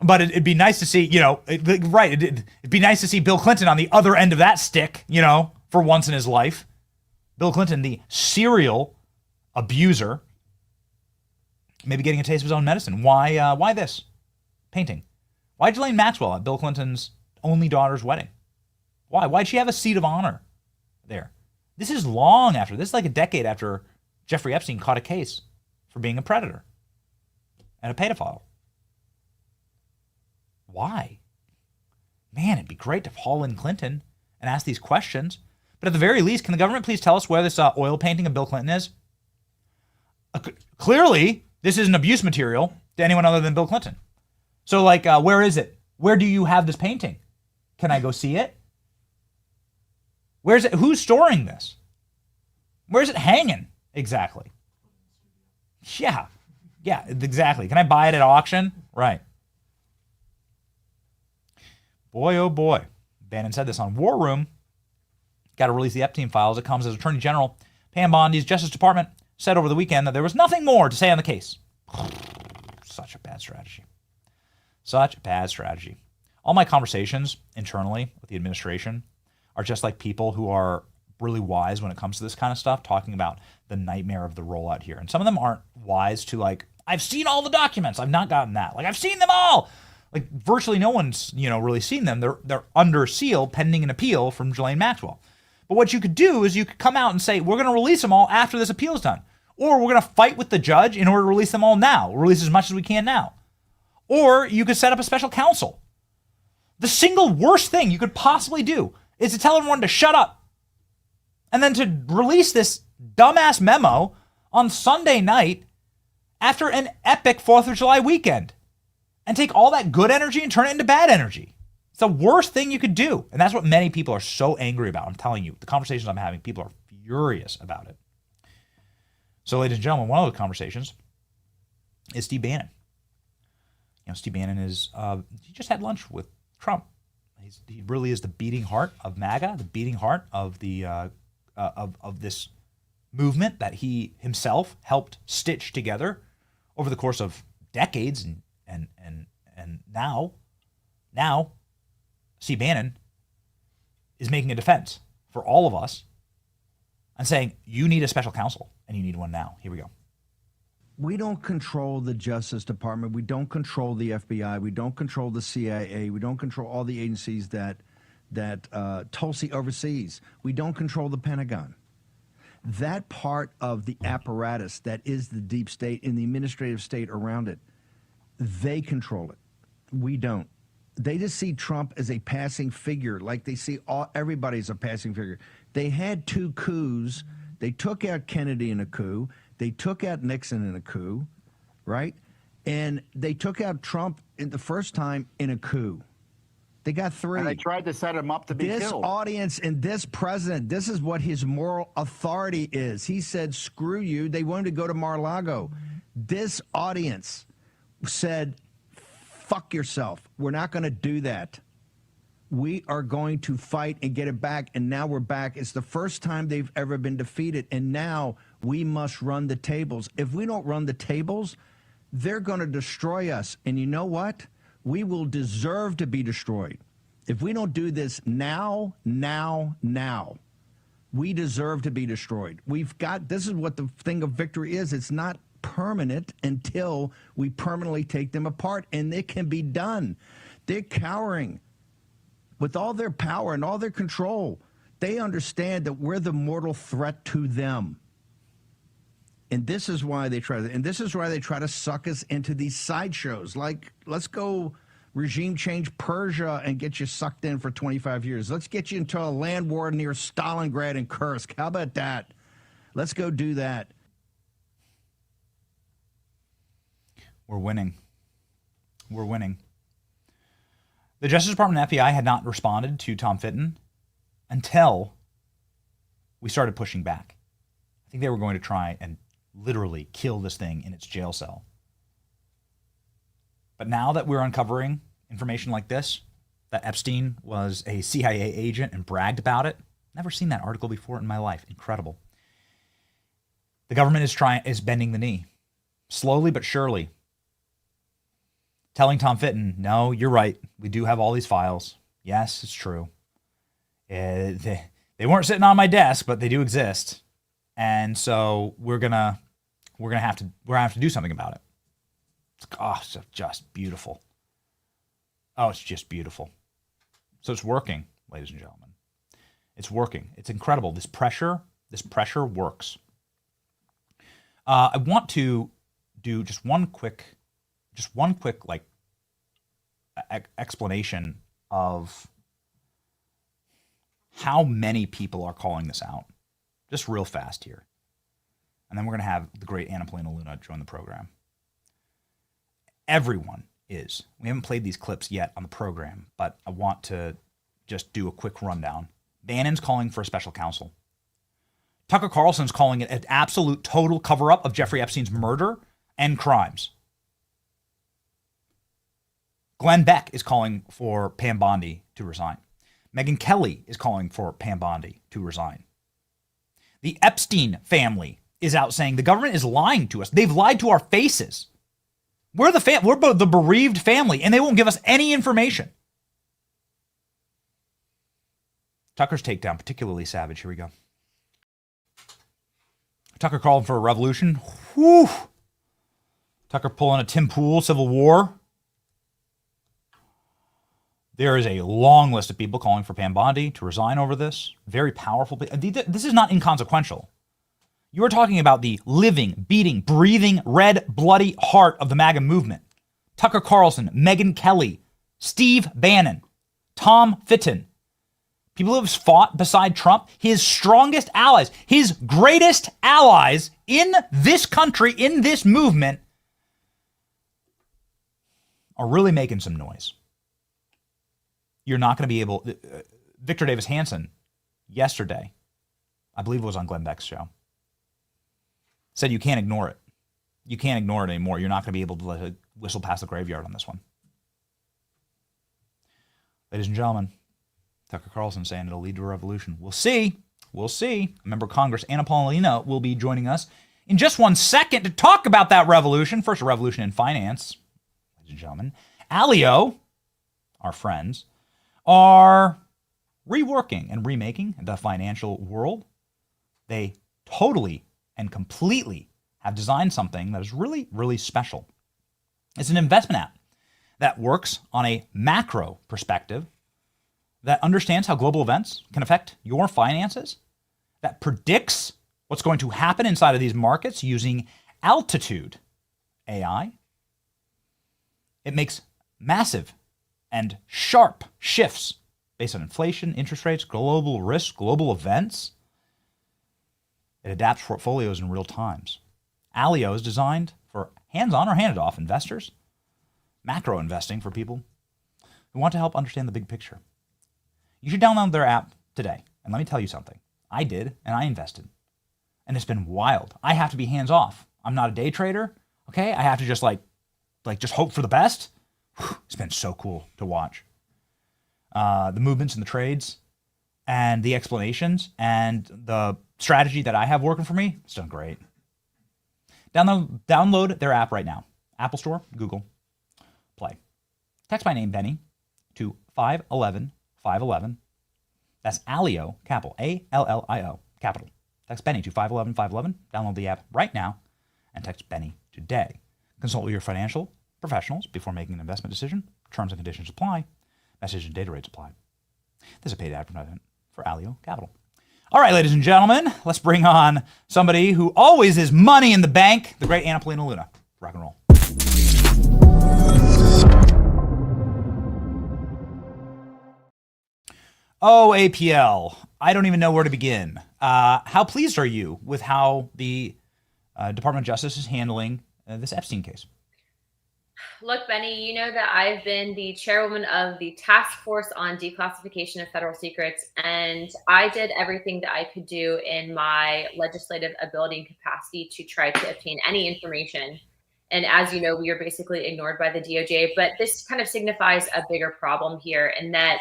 But it'd be nice to see, it'd be nice to see Bill Clinton on the other end of that stick, for once in his life. Bill Clinton, the serial abuser, maybe getting a taste of his own medicine. Why this painting? Why Ghislaine Maxwell at Bill Clinton's only daughter's wedding? Why? Why'd she have a seat of honor there? This is long after. This is like a decade after Jeffrey Epstein caught a case for being a predator and a pedophile. Why? Man, it'd be great to haul in Clinton and ask these questions. But at the very least, can the government please tell us where this oil painting of Bill Clinton is? Clearly, this isn't abuse material to anyone other than Bill Clinton. So, where is it? Where do you have this painting? Can I go see it? Where's it? Who's storing this? Where's it hanging exactly? Yeah, exactly. Can I buy it at auction? Right. Boy, oh boy. Bannon said this on War Room. Got to release the Epstein files. It comes as Attorney General Pam Bondi's Justice Department said over the weekend that there was nothing more to say on the case. Such a bad strategy. Such a bad strategy. All my conversations internally with the administration are just like people who are really wise when it comes to this kind of stuff, talking about the nightmare of the rollout here. And some of them aren't wise to I've seen all the documents. I've not gotten that. I've seen them all. Virtually no one's, really seen them. They're under seal pending an appeal from Ghislaine Maxwell. But what you could do is you could come out and say, we're going to release them all after this appeal is done. Or we're going to fight with the judge in order to release them all now. We'll release as much as we can now. Or you could set up a special counsel. The single worst thing you could possibly do is to tell everyone to shut up. And then to release this dumbass memo on Sunday night after an epic 4th of July weekend. And take all that good energy and turn it into bad energy. It's the worst thing you could do. And that's what many people are so angry about. I'm telling you, the conversations I'm having, people are furious about it. So, ladies and gentlemen, one of those conversations is Steve Bannon. Steve Bannon is, he just had lunch with Trump. He really is the beating heart of MAGA, the beating heart of the of this movement that he himself helped stitch together over the course of decades. And now, Steve Bannon is making a defense for all of us and saying, you need a special counsel, and you need one now. Here we go. We don't control the Justice Department. We don't control the FBI. We don't control the CIA. We don't control all the agencies that Tulsi oversees. We don't control the Pentagon. That part of the apparatus that is the deep state and the administrative state around it, they control it. We don't. They just see Trump as a passing figure, like they see everybody as a passing figure. They had 2 coups. They took out Kennedy in a coup. They took out Nixon in a coup, right? And they took out Trump in the first time in a coup. They got 3. And they tried to set him up to be killed. This audience and this president, this is what his moral authority is. He said, screw you. They wanted to go to Mar-a-Lago. This audience said, fuck yourself. We're not going to do that. We are going to fight and get it back, and now we're back. It's the first time they've ever been defeated, and now we must run the tables. If we don't run the tables, they're going to destroy us. And you know what? We will deserve to be destroyed. If we don't do this now, we deserve to be destroyed. This is what the thing of victory is. It's not permanent until we permanently take them apart, and it can be done. They're cowering. With all their power and all their control, they understand that we're the mortal threat to them. And this is why they try to suck us into these sideshows. Like, let's go regime change Persia and get you sucked in for 25 years. Let's get you into a land war near Stalingrad and Kursk. How about that? Let's go do that. We're winning. We're winning. The Justice Department and FBI had not responded to Tom Fitton until we started pushing back. I think they were going to try and literally kill this thing in its jail cell. But now that we're uncovering information like this, that Epstein was a CIA agent and bragged about it, never seen that article before in my life. Incredible. The government is bending the knee, slowly but surely, telling Tom Fitton, no, you're right. We do have all these files. Yes, it's true. They weren't sitting on my desk, but they do exist. And so we're gonna have to do something about it. It's just beautiful. Oh, it's just beautiful. So it's working, ladies and gentlemen. It's working. It's incredible. This pressure works. I want to do just one quick like explanation of how many people are calling this out, just real fast here. And then we're going to have the great Anna Polina Luna join the program. Everyone is. We haven't played these clips yet on the program, but I want to just do a quick rundown. Bannon's calling for a special counsel. Tucker Carlson's calling it an absolute total cover-up of Jeffrey Epstein's murder and crimes. Glenn Beck is calling for Pam Bondi to resign. Megyn Kelly is calling for Pam Bondi to resign. The Epstein family is out saying the government is lying to us. They've lied to our faces. We're the bereaved family, and they won't give us any information. Tucker's takedown, particularly savage. Here we go. Tucker calling for a revolution. Whew. Tucker pulling a Tim Pool, Civil War. There is a long list of people calling for Pam Bondi to resign over this. Very powerful. This is not inconsequential. You are talking about the living, beating, breathing, red, bloody heart of the MAGA movement. Tucker Carlson, Megyn Kelly, Steve Bannon, Tom Fitton. People who have fought beside Trump, his strongest allies, his greatest allies in this country, in this movement, are really making some noise. You're not going to be able... Victor Davis Hanson, yesterday, I believe it was on Glenn Beck's show, said you can't ignore it. You can't ignore it anymore. You're not going to be able to let it whistle past the graveyard on this one. Ladies and gentlemen, Tucker Carlson saying it'll lead to a revolution. We'll see. We'll see. A member of Congress, Anna Polina, will be joining us in just 1 second to talk about that revolution. First, a revolution in finance, ladies and gentlemen. Allio, our friends, are reworking and remaking the financial world. They totally and completely have designed something that is really, really special. It's an investment app that works on a macro perspective, that understands how global events can affect your finances, that predicts what's going to happen inside of these markets using altitude AI. It makes massive and sharp shifts based on inflation, interest rates, global risk, global events. It adapts portfolios in real times. Allio is designed for hands-on or handed-off investors, macro investing for people who want to help understand the big picture. You should download their app today. And let me tell you something. I did, and I invested. And it's been wild. I have to be hands-off. I'm not a day trader, okay? I have to just just hope for the best. It's been so cool to watch. The movements and the trades and the explanations and the strategy that I have working for me, it's done great. Download their app right now. Apple Store, Google Play. Text my name, Benny, to 511-511. That's Allio, capital, A-L-L-I-O, capital. Text Benny to 511-511. Download the app right now and text Benny today. Consult with your financial professionals before making an investment decision. Terms and conditions apply. Message and data rates apply. This is a paid advertisement for Allio Capital. All right, ladies and gentlemen, let's bring on somebody who always is money in the bank, the great Anna Polina Luna. Rock and roll. Oh, APL. I don't even know where to begin. How pleased are you with how the Department of Justice is handling this Epstein case? Look, Benny, you know that I've been the chairwoman of the task force on declassification of federal secrets, and I did everything that I could do in my legislative ability and capacity to try to obtain any information. And as you know, we are basically ignored by the DOJ, but this kind of signifies a bigger problem here in that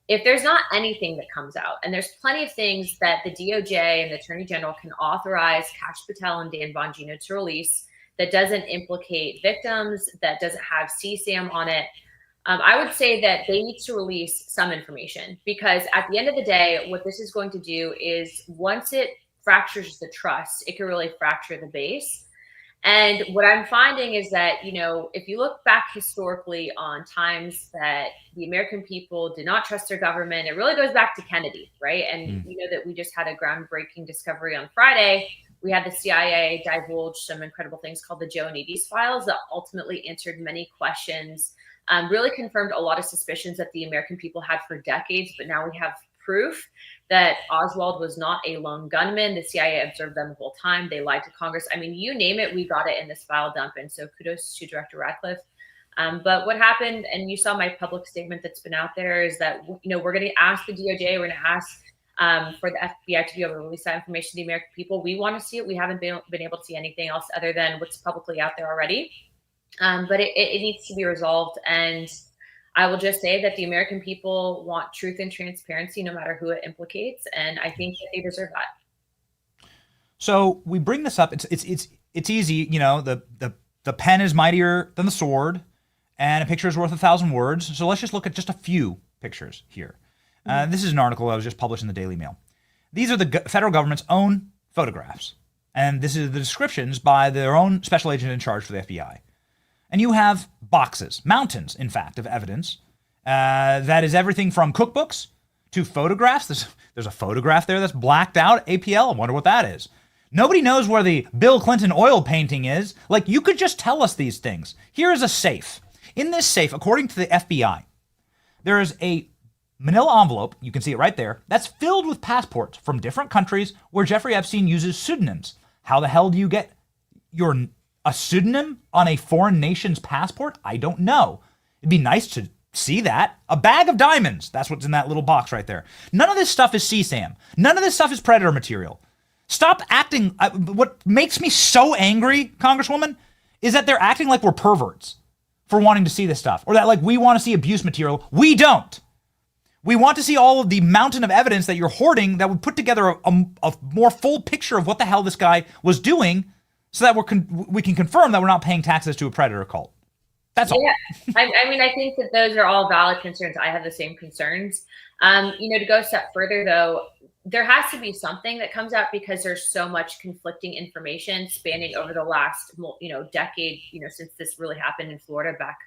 if there's not anything that comes out, and there's plenty of things that the DOJ and the Attorney General can authorize Kash Patel and Dan Bongino to release that doesn't implicate victims, that doesn't have CSAM on it, I would say that they need to release some information, because at the end of the day, what this is going to do is once it fractures the trust, it can really fracture the base. And what I'm finding is that, you know, if you look back historically on times that the American people did not trust their government, it really goes back to Kennedy, right? And you know that we just had a groundbreaking discovery on Friday. We had the CIA divulge some incredible things called the Joe and Edie's files that ultimately answered many questions, really confirmed a lot of suspicions that the American people had for decades. But now we have proof that Oswald was not a lone gunman. The CIA observed them the whole time. They lied to Congress. I mean, you name it, we got it in this file dump. And so kudos to Director Radcliffe. But what happened, and you saw my public statement that's been out there, is that, you know, we're going to ask the DOJ, we're going to ask for the FBI to be able to release that information to the American people. We want to see it. We haven't been able to see anything else other than what's publicly out there already. But it needs to be resolved. And I will just say that the American people want truth and transparency, no matter who it implicates. And I think that they deserve that. So we bring this up. It's easy. You know, the pen is mightier than the sword, and a picture is worth 1,000 words. So let's just look at just a few pictures here. This is an article that was just published in the Daily Mail. These are the federal government's own photographs. And this is the descriptions by their own special agent in charge for the FBI. And you have boxes, mountains, in fact, of evidence. That is everything from cookbooks to photographs. There's a photograph there that's blacked out, APL. I wonder what that is. Nobody knows where the Bill Clinton oil painting is. Like, you could just tell us these things. Here is a safe. In this safe, according to the FBI, there is a manila envelope, you can see it right there, that's filled with passports from different countries where Jeffrey Epstein uses pseudonyms. How the hell do you get a pseudonym on a foreign nation's passport? I don't know. It'd be nice to see that. A bag of diamonds, that's what's in that little box right there. None of this stuff is CSAM. None of this stuff is predator material. Stop acting. What makes me so angry, Congresswoman, is that they're acting like we're perverts for wanting to see this stuff, or that like we want to see abuse material. We don't. We want to see all of the mountain of evidence that you're hoarding that would put together a more full picture of what the hell this guy was doing, so that we can confirm that we're not paying taxes to a predator cult. That's all. Yeah, I mean, I think that those are all valid concerns. I have the same concerns. You know, to go a step further, though, there has to be something that comes out, because there's so much conflicting information spanning over the last, decade, since this really happened in Florida back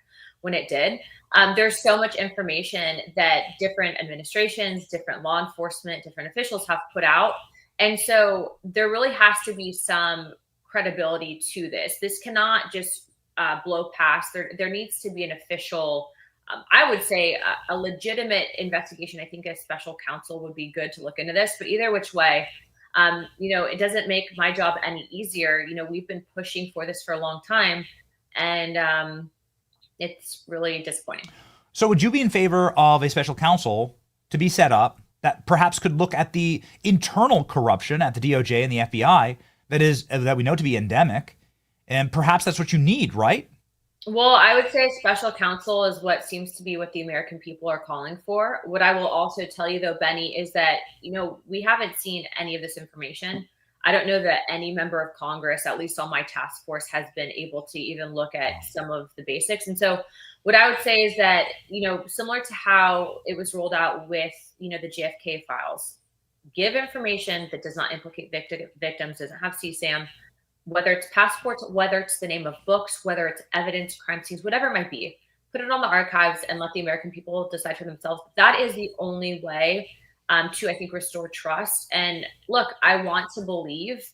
when it did. There's so much information that different administrations, different law enforcement, different officials have put out. And so there really has to be some credibility to this. This cannot just blow past. There needs to be an official, I would say a legitimate investigation. I think a special counsel would be good to look into this, but either which way, it doesn't make my job any easier. We've been pushing for this for a long time, and it's really disappointing. So would you be in favor of a special counsel to be set up that perhaps could look at the internal corruption at the DOJ and the FBI that we know to be endemic, and perhaps that's what you need, right? Well, I would say special counsel is what seems to be what the American people are calling for. What I will also tell you, though, Benny, is that, we haven't seen any of this information. I don't know that any member of Congress, at least on my task force, has been able to even look at some of the basics. And so what I would say is that, similar to how it was rolled out with, the JFK files, give information that does not implicate victims, doesn't have CSAM, whether it's passports, whether it's the name of books, whether it's evidence, crime scenes, whatever it might be, put it on the archives and let the American people decide for themselves. That is the only way to, I think, restore trust. And look, I want to believe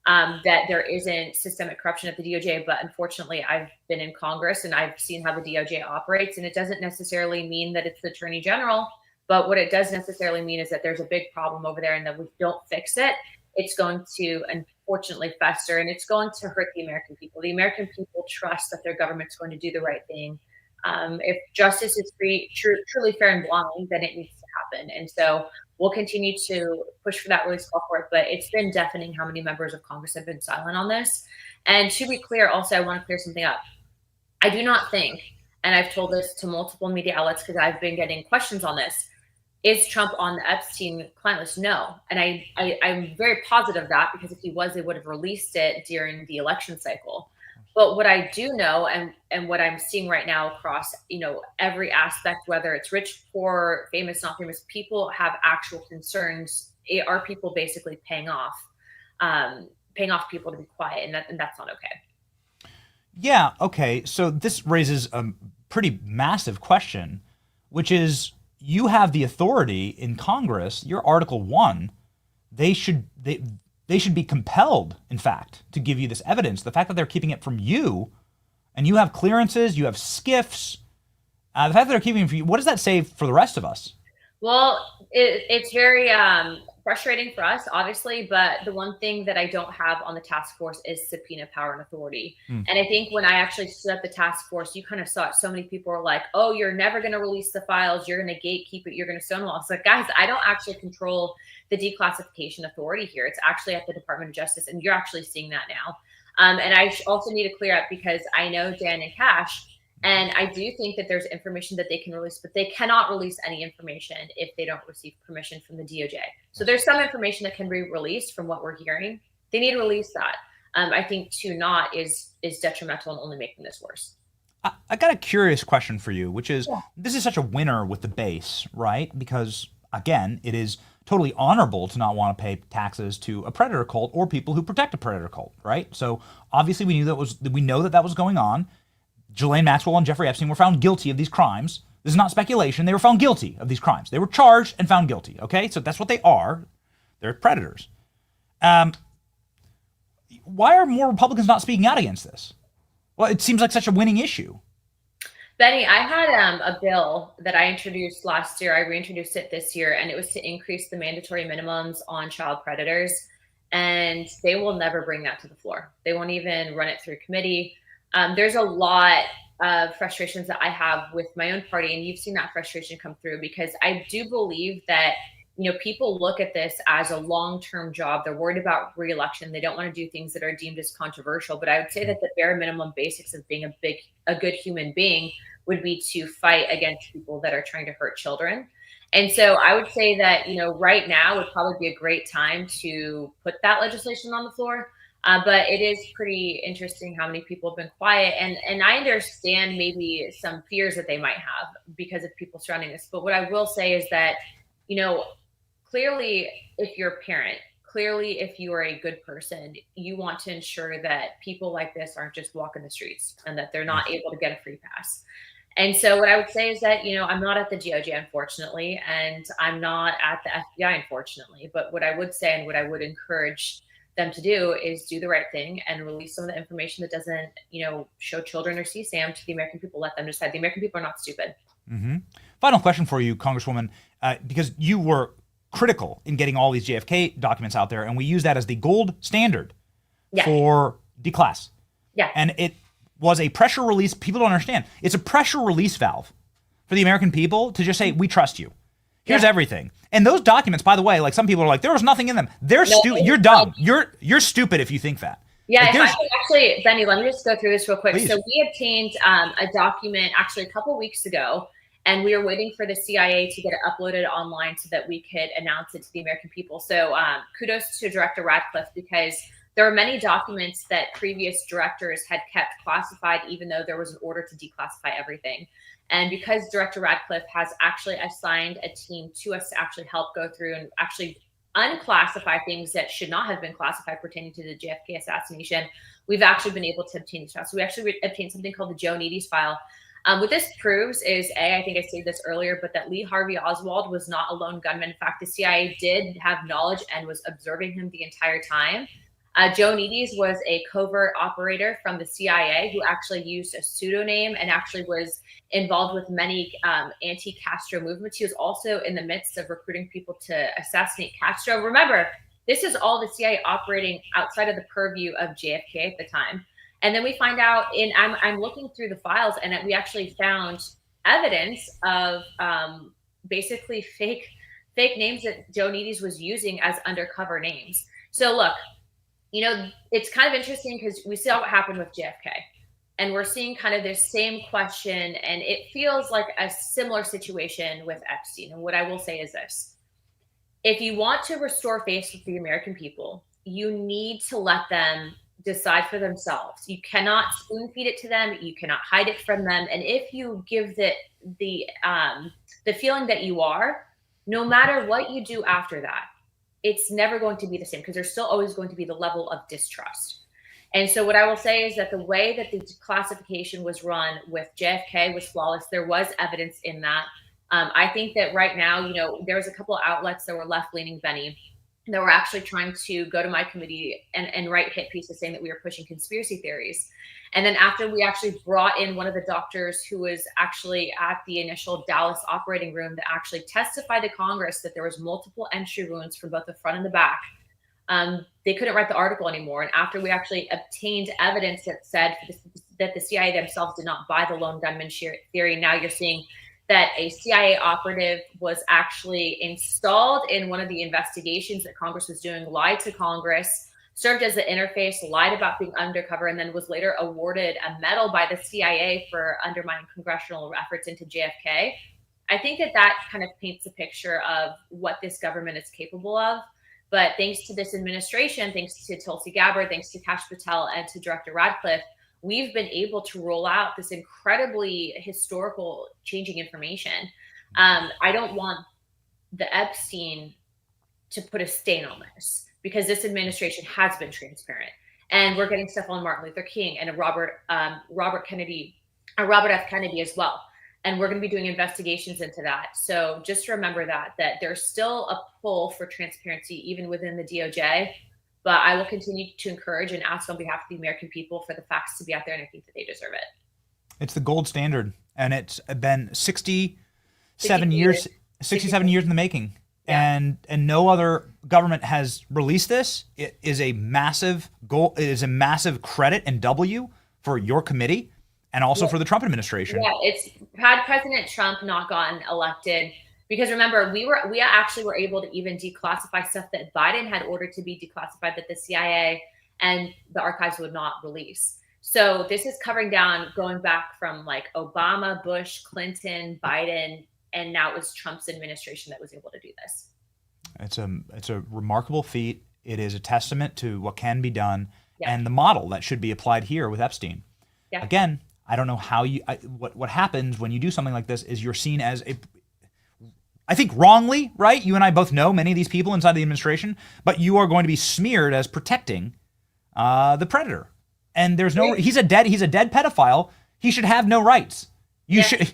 that there isn't systemic corruption at the DOJ, but unfortunately, I've been in Congress and I've seen how the DOJ operates, and it doesn't necessarily mean that it's the Attorney General, but what it does necessarily mean is that there's a big problem over there, and that we don't fix it, it's going to unfortunately fester, and it's going to hurt the American people. The American people trust that their government's going to do the right thing. If justice is truly fair and blind, then it needs to happen. And so we'll continue to push for that release, call for it. But it's been deafening how many members of Congress have been silent on this. And to be clear, also, I want to clear something up. I do not think, and I've told this to multiple media outlets because I've been getting questions on this, is Trump on the Epstein client list? No. And I'm very positive of that, because if he was, they would have released it during the election cycle. But what I do know, and what I'm seeing right now across, every aspect, whether it's rich, poor, famous, not famous, people have actual concerns. Are people basically paying off people to be quiet? And that's not okay. Yeah. Okay. So this raises a pretty massive question, which is, you have the authority in Congress, your Article 1, they should be compelled, in fact, to give you this evidence. The fact that they're keeping it from you, and you have clearances, you have SCIFs, the fact that they're keeping it from you, what does that say for the rest of us? Well, it's very frustrating for us, obviously, but the one thing that I don't have on the task force is subpoena power and authority. And I think when I actually stood up the task force, you kind of saw it. So many people were like, oh, you're never going to release the files. You're going to gatekeep it. You're going to stonewall. It's like, guys, I don't actually control the declassification authority here. It's actually at the Department of Justice, and you're actually seeing that now. And I also need to clear up, because I know Dan and Cash, and I do think that there's information that they can release, but they cannot release any information if they don't receive permission from the DOJ. So there's some information that can be released from what we're hearing. They need to release that. I think to not is detrimental and only making this worse. I got a curious question for you, which is, this is such a winner with the base, right? Because, again, it is totally honorable to not want to pay taxes to a predator cult or people who protect a predator cult, right? So obviously we know that was going on. Ghislaine Maxwell and Jeffrey Epstein were found guilty of these crimes. This is not speculation. They were found guilty of these crimes. They were charged and found guilty, okay? So that's what they are. They're predators. Why are more Republicans not speaking out against this? Well, it seems like such a winning issue. Benny, I had a bill that I introduced last year. I reintroduced it this year, and it was to increase the mandatory minimums on child predators. And they will never bring that to the floor. They won't even run it through committee. There's a lot of frustrations that I have with my own party, and you've seen that frustration come through, because I do believe that, people look at this as a long-term job. They're worried about re-election. They don't want to do things that are deemed as controversial. But I would say that the bare minimum basics of being a good human being would be to fight against people that are trying to hurt children. And so I would say that, right now would probably be a great time to put that legislation on the floor. But it is pretty interesting how many people have been quiet. And I understand maybe some fears that they might have because of people surrounding this. But what I will say is that, clearly, if you're a parent, clearly, if you are a good person, you want to ensure that people like this aren't just walking the streets and that they're not able to get a free pass. And so what I would say is that, I'm not at the DOJ, unfortunately, and I'm not at the FBI, unfortunately. But what I would say and what I would encourage them to do is do the right thing and release some of the information that doesn't, show children or CSAM to the American people. Let them decide. The American people are not stupid. Mm-hmm. Final question for you, Congresswoman, because you were critical in getting all these JFK documents out there, and we use that as the gold standard for declass. Yeah. And it was a pressure release. People don't understand. It's a pressure release valve for the American people to just say, we trust you. Here's everything. And those documents, by the way, like some people are like, there was nothing in them. They're stupid. You're dumb. You're stupid if you think that. Yeah, Like, if I could actually, Benny, let me just go through this real quick. Please. So we obtained a document actually a couple weeks ago, and we were waiting for the CIA to get it uploaded online so that we could announce it to the American people. So kudos to Director Radcliffe, because there are many documents that previous directors had kept classified, even though there was an order to declassify everything. And because Director Radcliffe has actually assigned a team to us to actually help go through and actually unclassify things that should not have been classified pertaining to the JFK assassination, we've actually been able to obtain these files. So we actually obtained something called the Joe Neady's file. What this proves is, I think I stated this earlier, but that Lee Harvey Oswald was not a lone gunman. In fact, the CIA did have knowledge and was observing him the entire time. Joe Neady's was a covert operator from the CIA who actually used a pseudonym and actually was involved with many anti-Castro movements. He was also in the midst of recruiting people to assassinate Castro. Remember, this is all the CIA operating outside of the purview of JFK at the time. And then we find out I'm looking through the files, and we actually found evidence of basically fake names that Joe Neady's was using as undercover names. So look, it's kind of interesting because we saw what happened with JFK, and we're seeing kind of this same question, and it feels like a similar situation with Epstein. And what I will say is this: if you want to restore faith with the American people, you need to let them decide for themselves. You cannot spoon feed it to them. You cannot hide it from them. And if you give the feeling that you are, no matter what you do after that, it's never going to be the same, because there's still always going to be the level of distrust. And so what I will say is that the way that the classification was run with JFK was flawless. There was evidence in that. I think that right now, there was a couple of outlets that were left-leaning, Benny, that were actually trying to go to my committee and write hit pieces saying that we were pushing conspiracy theories. And then after we actually brought in one of the doctors who was actually at the initial Dallas operating room that actually testified to Congress that there was multiple entry wounds from both the front and the back, they couldn't write the article anymore. And after we actually obtained evidence that said that the CIA themselves did not buy the lone gunman theory, now you're seeing that a CIA operative was actually installed in one of the investigations that Congress was doing, lied to Congress, served as the interface, lied about being undercover, and then was later awarded a medal by the CIA for undermining congressional efforts into JFK. I think that kind of paints a picture of what this government is capable of. But thanks to this administration, thanks to Tulsi Gabbard, thanks to Kash Patel, and to Director Radcliffe, we've been able to roll out this incredibly historical changing information. I don't want the Epstein to put a stain on this, because this administration has been transparent, and we're getting stuff on Martin Luther King and Robert F. Kennedy as well. And we're going to be doing investigations into that. So just remember that there's still a pull for transparency even within the DOJ. But I will continue to encourage and ask on behalf of the American people for the facts to be out there, and I think that they deserve it. It's the gold standard, and it's been 67 years in the making. Yeah. And no other government has released this. It is a massive goal. It is a massive credit and W for your committee, and also for the Trump administration. Yeah, it's had President Trump not gotten elected. Because remember, we actually were able to even declassify stuff that Biden had ordered to be declassified that the CIA and the archives would not release. So this is covering down, going back from like Obama, Bush, Clinton, Biden, and now it was Trump's administration that was able to do this. It's a remarkable feat. It is a testament to what can be done, and the model that should be applied here with Epstein. Yeah. Again, I don't know how what happens when you do something like this is you're seen as I think wrongly, right? You and I both know many of these people inside the administration, but you are going to be smeared as protecting the predator. And there's he's a dead pedophile. He should have no rights. Should.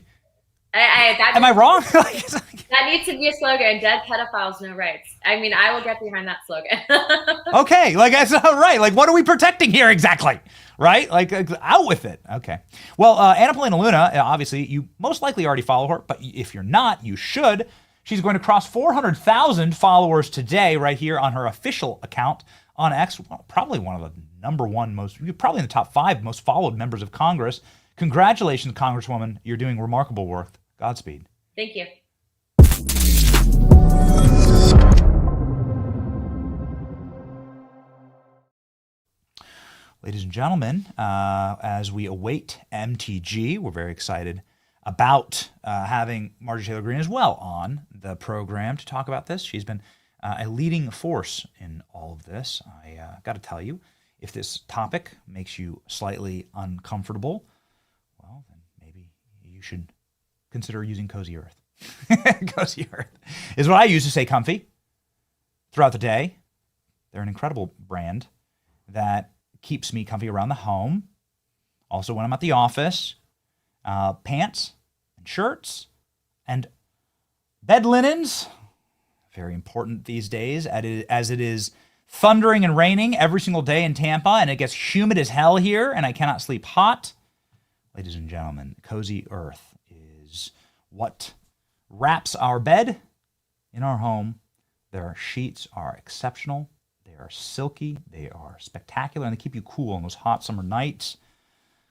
Am I wrong? That needs to be a slogan: dead pedophiles, no rights. I mean, I will get behind that slogan. Okay, that's not right. What are we protecting here exactly? Right? Out with it. Okay. Well, Anna Paulina Luna, obviously, you most likely already follow her, but if you're not, you should. She's going to cross 400,000 followers today right here on her official account on X. Probably one of the probably in the top 5 most followed members of Congress. Congratulations, Congresswoman. You're doing remarkable work. Godspeed. Thank you. Ladies and gentlemen, as we await MTG, we're very excited about having Marjorie Taylor Greene as well on the program to talk about this. She's been a leading force in all of this. I got to tell you, if this topic makes you slightly uncomfortable, well, then maybe you should consider using Cozy Earth. Cozy Earth is what I use to stay comfy throughout the day. They're an incredible brand that keeps me comfy around the home. Also, when I'm at the office, pants and shirts and bed linens. Very important these days, as it is thundering and raining every single day in Tampa, and it gets humid as hell here, and I cannot sleep hot. Ladies and gentlemen, Cozy Earth is what wraps our bed in our home. Their sheets are exceptional. They are silky. They are spectacular, and they keep you cool on those hot summer nights.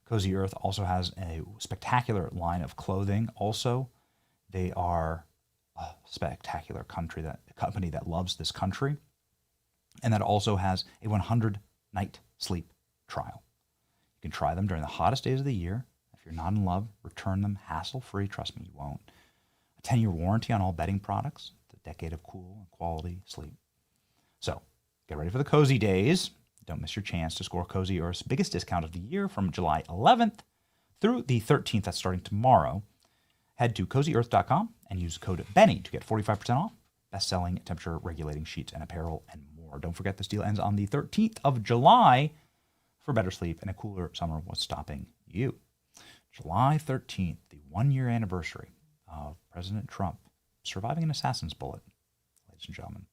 Cozy Earth also has a spectacular line of clothing. Also, they are a spectacular company that loves this country, and that also has a 100-night sleep trial. You can try them during the hottest days of the year. If you're not in love, return them hassle-free. Trust me, you won't. A 10-year warranty on all bedding products. A decade of cool and quality sleep. So, get ready for the cozy days. Don't miss your chance to score Cozy Earth's biggest discount of the year from July 11th through the 13th. That's starting tomorrow. Head to CozyEarth.com and use code Benny to get 45% off best-selling temperature-regulating sheets and apparel and more. Don't forget this deal ends on the 13th of July for better sleep and a cooler summer. What's stopping you? July 13th, the one-year anniversary of President Trump surviving an assassin's bullet. Ladies and gentlemen,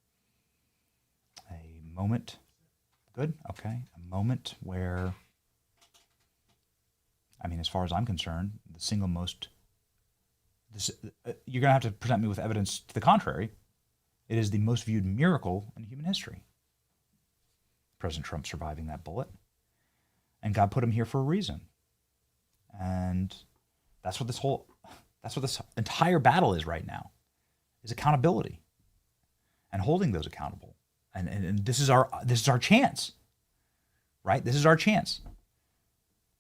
a moment. Good? Okay. A moment where, I mean, as far as I'm concerned, the single most, you're going to have to present me with evidence to the contrary. It is the most viewed miracle in human history. President Trump surviving that bullet. And God put him here for a reason. And that's what this entire battle is right now, is accountability and holding those accountable. And this is our chance, right? This is our chance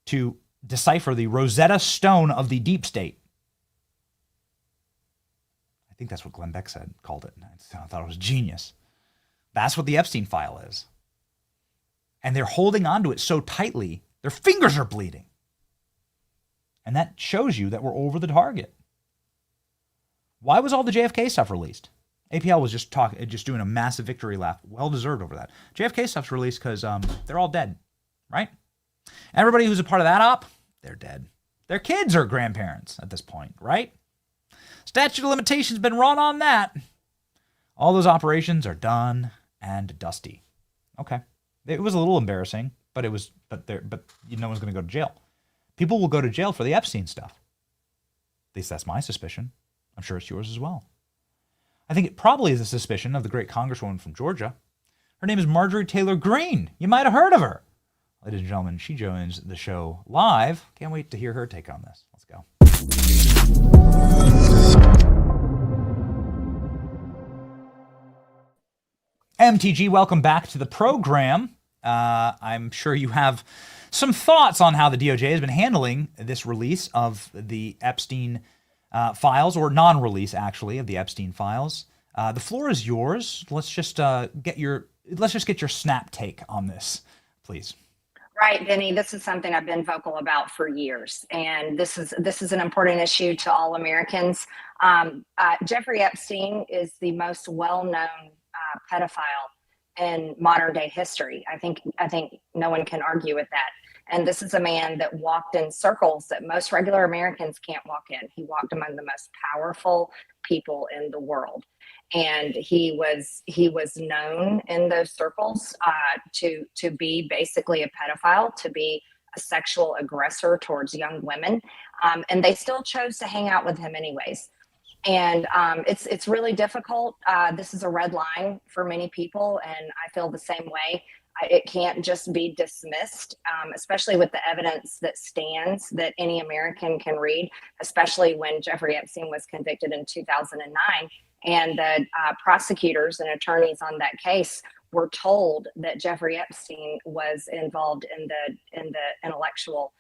to decipher the Rosetta Stone of the deep state. I think that's what Glenn Beck called it. I thought it was genius. That's what the Epstein file is. And they're holding on to it so tightly, their fingers are bleeding. And that shows you that we're over the target. Why was all the JFK stuff released? APL was just doing a massive victory lap. Well-deserved over that. JFK stuff's released because they're all dead, right? Everybody who's a part of that op, they're dead. Their kids are grandparents at this point, right? Statute of limitations been run on that. All those operations are done and dusty. Okay. It was a little embarrassing, but no one's going to go to jail. People will go to jail for the Epstein stuff. At least that's my suspicion. I'm sure it's yours as well. I think it probably is a suspicion of the great congresswoman from Georgia. Her name is Marjorie Taylor Greene. You might have heard of her. Ladies and gentlemen, she joins the show live. Can't wait to hear her take on this. Let's go. MTG, welcome back to the program. I'm sure you have some thoughts on how the DOJ has been handling this release of the Epstein files, or non-release, actually, of the Epstein files. The floor is yours. Let's just get your snap take on this, please. Right, Benny. This is something I've been vocal about for years, and this is an important issue to all Americans. Jeffrey Epstein is the most well-known pedophile in modern day history. I think no one can argue with that. And this is a man that walked in circles that most regular Americans can't walk in. He walked among the most powerful people in the world. And he was known in those circles to be basically a pedophile, to be a sexual aggressor towards young women. And they still chose to hang out with him anyways. And it's really difficult. This is a red line for many people, and I feel the same way. It can't just be dismissed, especially with the evidence that stands that any American can read, especially when Jeffrey Epstein was convicted in 2009. And the prosecutors and attorneys on that case were told that Jeffrey Epstein was involved in the intellectual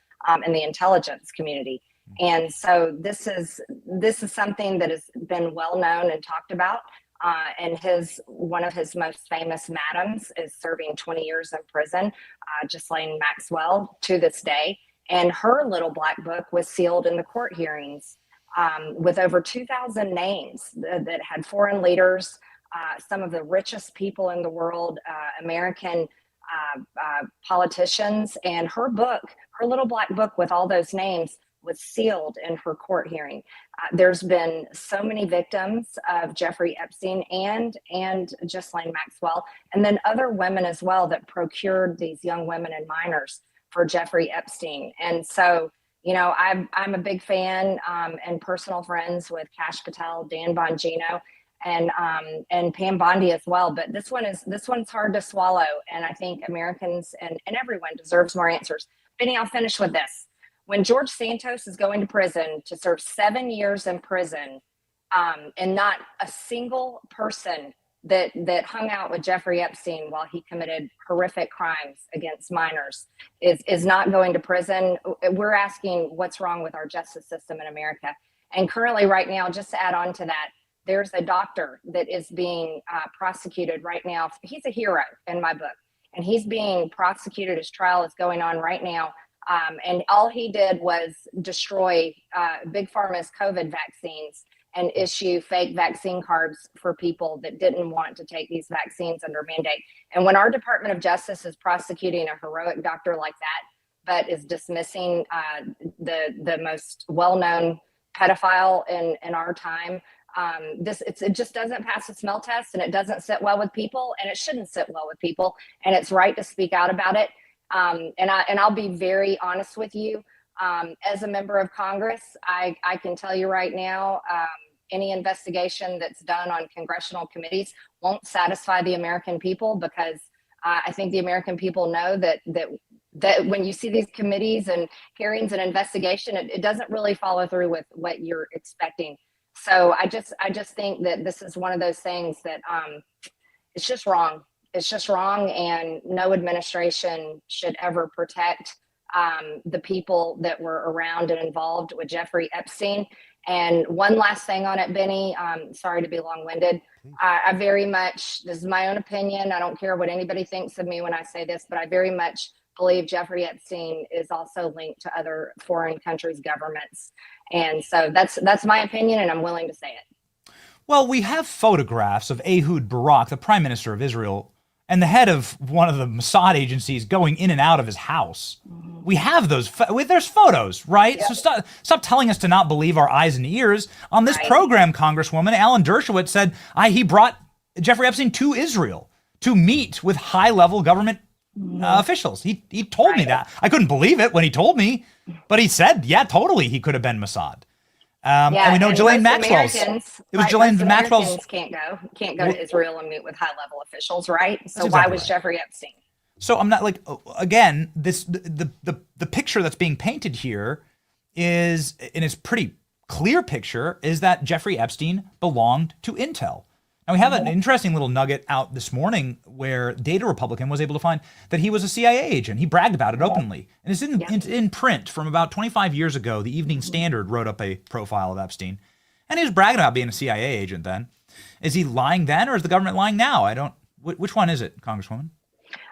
in the intelligence community. And so this is something that has been well known and talked about. And one of his most famous madams is serving 20 years in prison, Ghislaine Maxwell, to this day. And her little black book was sealed in the court hearings with over 2,000 names that had foreign leaders, some of the richest people in the world, American politicians. And her little black book with all those names was sealed in her court hearing. There's been so many victims of Jeffrey Epstein and Ghislaine Maxwell, and then other women as well that procured these young women and minors for Jeffrey Epstein. And so, I'm a big fan and personal friends with Kash Patel, Dan Bongino, and Pam Bondi as well. But this one's hard to swallow, and I think Americans and everyone deserves more answers. Benny, I'll finish with this. When George Santos is going to prison to serve 7 years in prison, and not a single person that hung out with Jeffrey Epstein while he committed horrific crimes against minors is not going to prison, we're asking what's wrong with our justice system in America. And currently right now, just to add on to that, there's a doctor that is being prosecuted right now. He's a hero in my book, and he's being prosecuted. His trial is going on right now. And all he did was destroy Big Pharma's COVID vaccines and issue fake vaccine cards for people that didn't want to take these vaccines under mandate. And when our Department of Justice is prosecuting a heroic doctor like that, but is dismissing the most well-known pedophile in our time, it just doesn't pass the smell test, and it doesn't sit well with people, and it shouldn't sit well with people. And it's right to speak out about it. And I'll be very honest with you. As a member of Congress, I can tell you right now, any investigation that's done on congressional committees won't satisfy the American people, because I think the American people know that when you see these committees and hearings and investigation, it doesn't really follow through with what you're expecting. So I just think that this is one of those things that it's just wrong. It's just wrong, and no administration should ever protect the people that were around and involved with Jeffrey Epstein. And one last thing on it, Benny, sorry to be long-winded. I very much, this is my own opinion, I don't care what anybody thinks of me when I say this, but I very much believe Jeffrey Epstein is also linked to other foreign countries' governments. And so that's my opinion, and I'm willing to say it. Well, we have photographs of Ehud Barak, the prime minister of Israel, and the head of one of the Mossad agencies going in and out of his house. We have those. There's photos, right? Yep. So stop telling us to not believe our eyes and ears. On this program, Congresswoman, Alan Dershowitz said he brought Jeffrey Epstein to Israel to meet with high-level government officials. He told me that. I couldn't believe it when he told me, but he said, yeah, totally, he could have been Mossad. And we know Ghislaine Maxwell's. It was Ghislaine Maxwell's. Can't go to Israel and meet with high-level officials, right? So why was Jeffrey Epstein? So I'm not again, the picture that's being painted here is, and it's pretty clear picture, is that Jeffrey Epstein belonged to Intel. Now we have an interesting little nugget out this morning where Data Republican was able to find that he was a CIA agent. He bragged about it openly. And it's in print from about 25 years ago. The Evening Standard wrote up a profile of Epstein. And he was bragging about being a CIA agent then. Is he lying then, or is the government lying now? Which one is it, Congresswoman?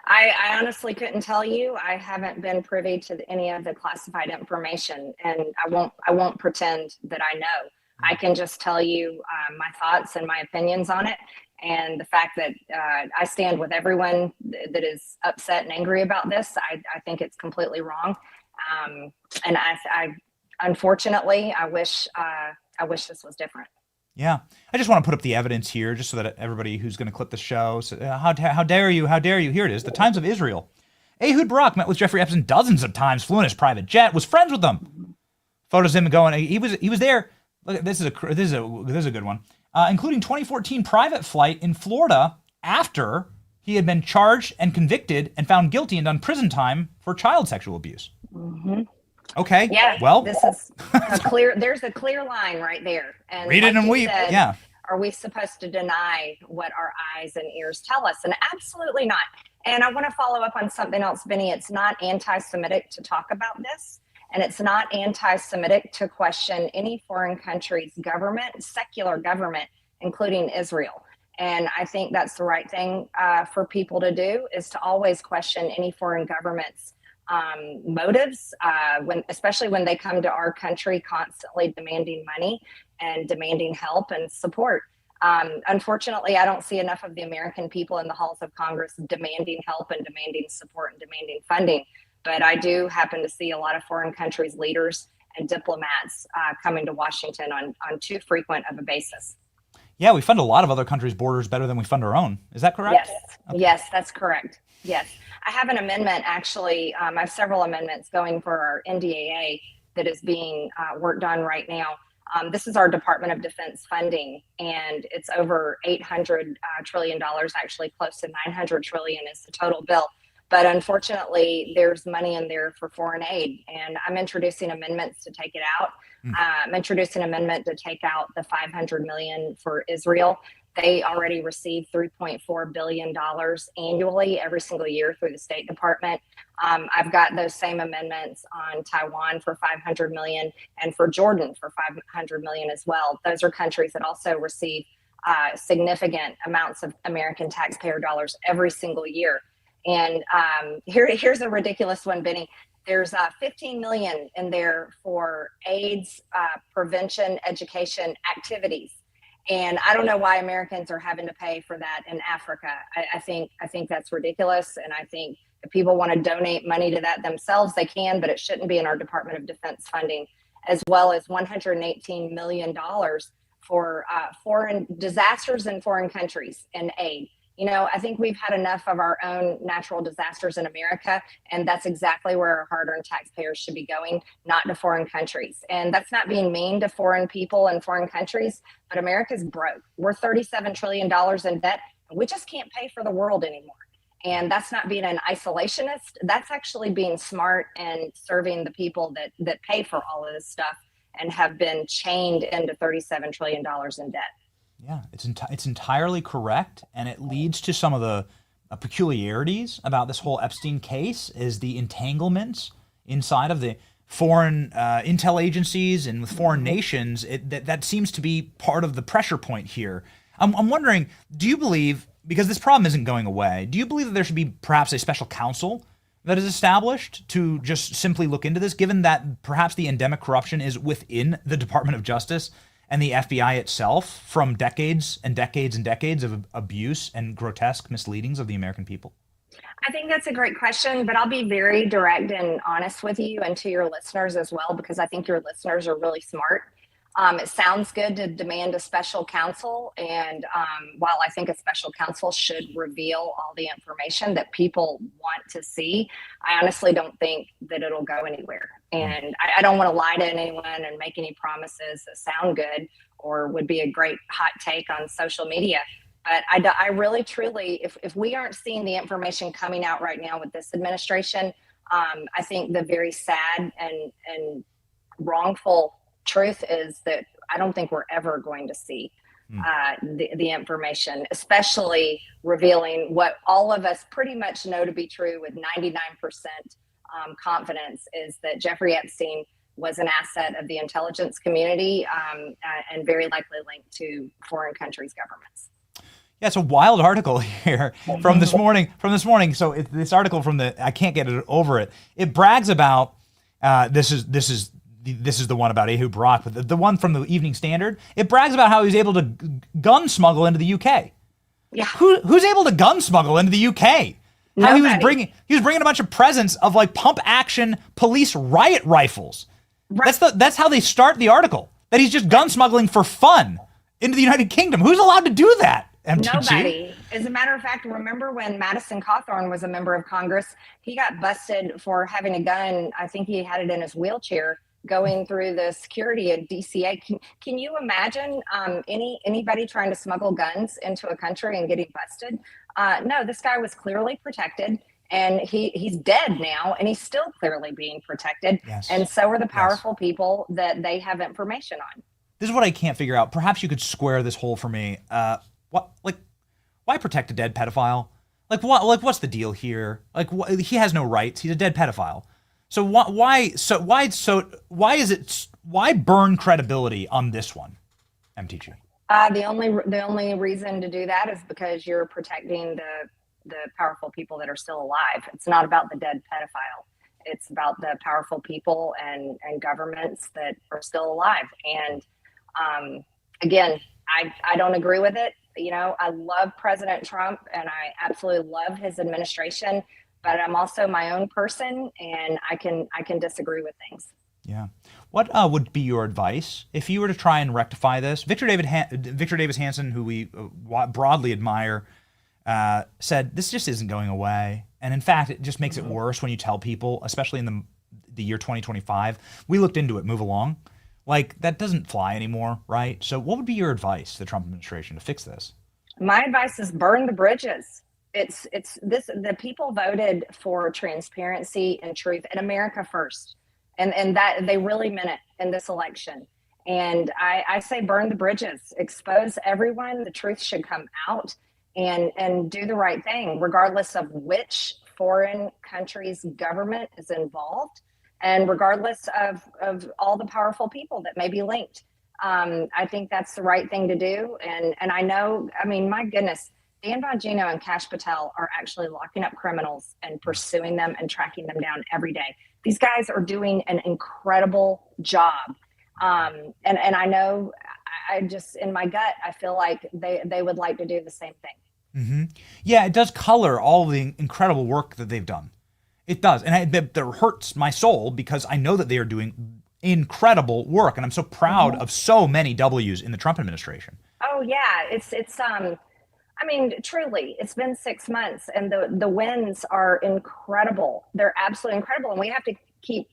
I honestly couldn't tell you. I haven't been privy to any of the classified information, and I won't pretend that I know. I can just tell you my thoughts and my opinions on it, and the fact that I stand with everyone that is upset and angry about this. I think it's completely wrong, and I unfortunately I wish this was different. Yeah, I just want to put up the evidence here, just so that everybody who's going to clip the show, how dare you? How dare you? Here it is. The Times of Israel. Ehud Barak met with Jeffrey Epstein dozens of times, flew in his private jet, was friends with them. Photos of him going. He was there. Look, this is a good one, including 2014 private flight in Florida after he had been charged and convicted and found guilty and done prison time for child sexual abuse. Mm-hmm. Okay. Yeah. Well, this is a clear. There's a clear line right there. And read it and weep. Yeah. Are we supposed to deny what our eyes and ears tell us? And absolutely not. And I want to follow up on something else, Benny. It's not anti-Semitic to talk about this. And it's not anti-Semitic to question any foreign country's government, secular government, including Israel. And I think that's the right thing for people to do, is to always question any foreign government's motives, especially when they come to our country constantly demanding money and demanding help and support. Unfortunately, I don't see enough of the American people in the halls of Congress demanding help and demanding support and demanding funding. But I do happen to see a lot of foreign countries' leaders and diplomats coming to Washington on too frequent of a basis. Yeah, we fund a lot of other countries' borders better than we fund our own. Is that correct? Yes, yes, that's correct. Yes. I have an amendment, actually. I have several amendments going for our NDAA that is being worked on right now. This is our Department of Defense funding, and it's over $800 trillion, actually close to $900 trillion is the total bill. But unfortunately, there's money in there for foreign aid, and I'm introducing amendments to take it out. I'm introducing an amendment to take out the $500 million for Israel. They already receive $3.4 billion annually every single year through the State Department. I've got those same amendments on Taiwan for $500 million and for Jordan for $500 million as well. Those are countries that also receive significant amounts of American taxpayer dollars every single year. And here's a ridiculous one, Benny. There's 15 million in there for AIDS prevention education activities. And I don't know why Americans are having to pay for that in Africa. I think that's ridiculous. And I think if people want to donate money to that themselves, they can, but it shouldn't be in our Department of Defense funding, as well as $118 million for foreign disasters in foreign countries and aid. You know, I think we've had enough of our own natural disasters in America, and that's exactly where our hard-earned taxpayers should be going, not to foreign countries. And that's not being mean to foreign people and foreign countries, but America's broke. We're $37 trillion in debt, and we just can't pay for the world anymore. And that's not being an isolationist. That's actually being smart and serving the people that pay for all of this stuff and have been chained into $37 trillion in debt. Yeah, it's entirely correct, and it leads to some of the peculiarities about this whole Epstein case is the entanglements inside of the foreign intel agencies and with foreign nations. That seems to be part of the pressure point here. I'm wondering, do you believe, because this problem isn't going away, do you believe that there should be perhaps a special counsel that is established to just simply look into this, given that perhaps the endemic corruption is within the Department of Justice and the FBI itself from decades and decades and decades of abuse and grotesque misleadings of the American people? I think that's a great question, but I'll be very direct and honest with you and to your listeners as well, because I think your listeners are really smart. It sounds good to demand a special counsel, and while I think a special counsel should reveal all the information that people want to see, I honestly don't think that it'll go anywhere. And I don't want to lie to anyone and make any promises that sound good or would be a great hot take on social media. But I really, truly, if we aren't seeing the information coming out right now with this administration, I think the very sad and wrongful truth is that I don't think we're ever going to see the information, especially revealing what all of us pretty much know to be true with 99% confidence, is that Jeffrey Epstein was an asset of the intelligence community and very likely linked to foreign countries' governments. Yeah, it's a wild article here from this morning. So this article from I can't get it over it. It brags about this is the one about Ehud Barak, but the one from the Evening Standard, it brags about how he was able to gun smuggle into the UK. Yeah, who's able to gun smuggle into the UK? How he was bringing a bunch of presents of like pump action police riot rifles. Right. That's how they start the article. That he's just gun smuggling for fun into the United Kingdom. Who's allowed to do that? MTG? Nobody. As a matter of fact, remember when Madison Cawthorn was a member of Congress, he got busted for having a gun. I think he had it in his wheelchair going through the security at DCA. Can you imagine anybody trying to smuggle guns into a country and getting busted? No, this guy was clearly protected, and he's dead now, and he's still clearly being protected. Yes. And so are the powerful people that they have information on. this is what I can't figure out. Perhaps you could square this hole for me. Why protect a dead pedophile? What's the deal here? He has no rights. He's a dead pedophile. So why burn credibility on this one, MTG? The only reason to do that is because you're protecting the powerful people that are still alive. It's not about the dead pedophile. It's about the powerful people and governments that are still alive. And again, I don't agree with it. You know, I love President Trump and I absolutely love his administration, but I'm also my own person and I can disagree with things. Yeah. What would be your advice if you were to try and rectify this? Victor Davis Hanson, who we broadly admire, said this just isn't going away. And in fact, it just makes it worse when you tell people, especially in the year 2025. We looked into it, move along. That doesn't fly anymore, right? So what would be your advice to the Trump administration to fix this? My advice is burn the bridges. The people voted for transparency and truth and America first. And that they really meant it in this election. And I say burn the bridges, expose everyone. The truth should come out and do the right thing, regardless of which foreign country's government is involved and regardless of all the powerful people that may be linked. I think that's the right thing to do. And I know, I mean, my goodness, Dan Bongino and Kash Patel are actually locking up criminals and pursuing them and tracking them down every day. These guys are doing an incredible job. And I know, I just, in my gut, I feel like they would like to do the same thing. Mm-hmm. Yeah, it does color all the incredible work that they've done. It does. And that hurts my soul because I know that they are doing incredible work. And I'm so proud of so many W's in the Trump administration. Oh, yeah. It's I mean, truly, it's been 6 months and the wins are incredible. They're absolutely incredible. And we have to keep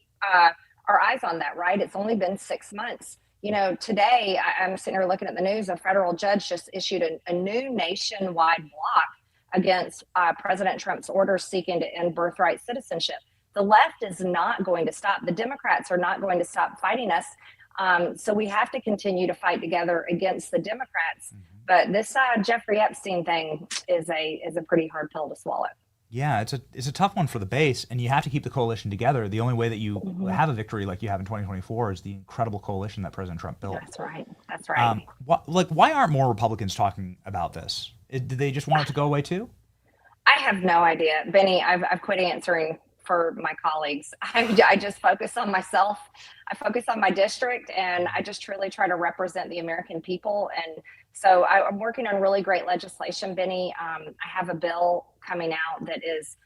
our eyes on that, right? It's only been 6 months. You know, today I'm sitting here looking at the news. A federal judge just issued a new nationwide block against President Trump's orders seeking to end birthright citizenship. The left is not going to stop. The Democrats are not going to stop fighting us. So we have to continue to fight together against the Democrats. But this Jeffrey Epstein thing is a pretty hard pill to swallow. Yeah, it's a tough one for the base, and you have to keep the coalition together. The only way that you have a victory like you have in 2024 is the incredible coalition that President Trump built. That's right. That's right. Why aren't more Republicans talking about this? Did they just want it to go away too? I have no idea, Benny. I've quit answering for my colleagues. I just focus on myself. I focus on my district, and I just truly try to represent the American people. And so I'm working on really great legislation, Benny. I have a bill coming out that is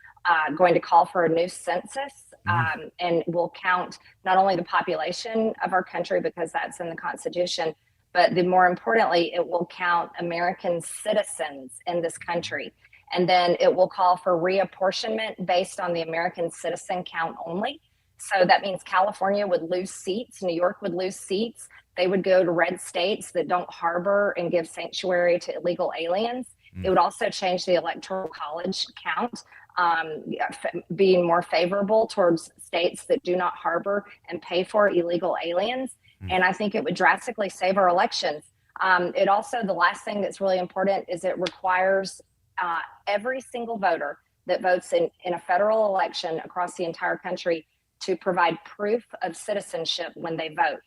going to call for a new census and will count not only the population of our country, because that's in the Constitution, but more importantly, it will count American citizens in this country. And then it will call for reapportionment based on the American citizen count only. So that means California would lose seats, New York would lose seats. They would go to red states that don't harbor and give sanctuary to illegal aliens. It would also change the electoral college count, being more favorable towards states that do not harbor and pay for illegal aliens. And I think it would drastically save our elections. It also, the last thing that's really important is it requires every single voter that votes in a federal election across the entire country to provide proof of citizenship when they vote.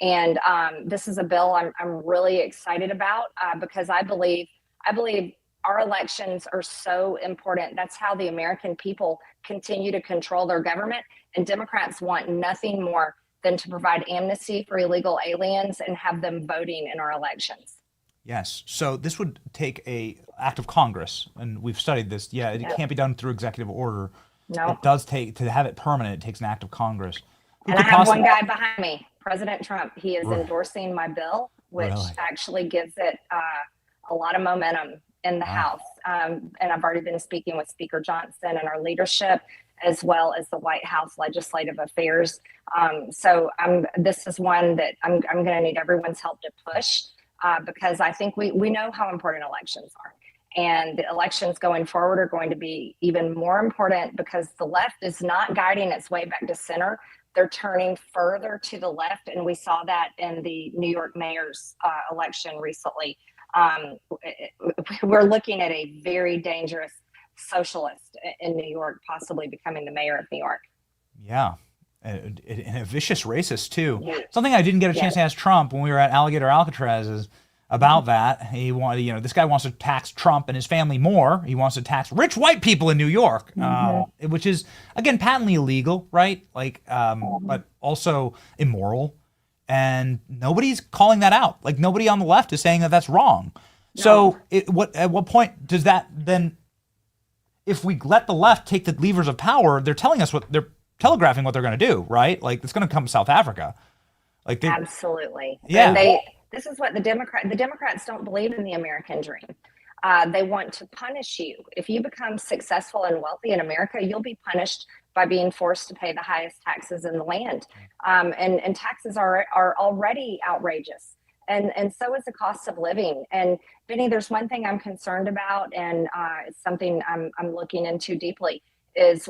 And this is a bill I'm really excited about because I believe our elections are so important. That's how the American people continue to control their government. And Democrats want nothing more than to provide amnesty for illegal aliens and have them voting in our elections. Yes. So this would take an act of Congress, and we've studied this. Yeah, it can't be done through executive order. No. It does take, to have it permanent, it takes an act of Congress. And I have one guy behind me, President Trump. He is endorsing my bill, which actually gives it a lot of momentum in the House. And I've already been speaking with Speaker Johnson and our leadership, as well as the White House Legislative Affairs. So this is one that I'm going to need everyone's help to push because I think we know how important elections are. And the elections going forward are going to be even more important because the left is not guiding its way back to center. they're turning further to the left, and we saw that in the New York mayor's election recently. We're looking at a very dangerous socialist in New York, possibly becoming the mayor of New York. Yeah. And a vicious racist, too. Yeah. Something I didn't get a chance to ask Trump when we were at Alligator Alcatraz is about that. He wanted, this guy wants to tax Trump and his family more. He wants to tax rich white people in New York, which is, again, patently illegal, right? Like, but also immoral. And nobody's calling that out. Like, nobody on the left is saying that that's wrong. No. So at what point does that then, if we let the left take the levers of power, they're telling us they're telegraphing what they're going to do, right? Like, it's going to come to South Africa. Like, absolutely. Yeah. And this is what the Democrats don't believe in the American dream. They want to punish you. If you become successful and wealthy in America, you'll be punished by being forced to pay the highest taxes in the land. And taxes are already outrageous. And so is the cost of living. And Benny, there's one thing I'm concerned about, and it's something I'm looking into deeply, is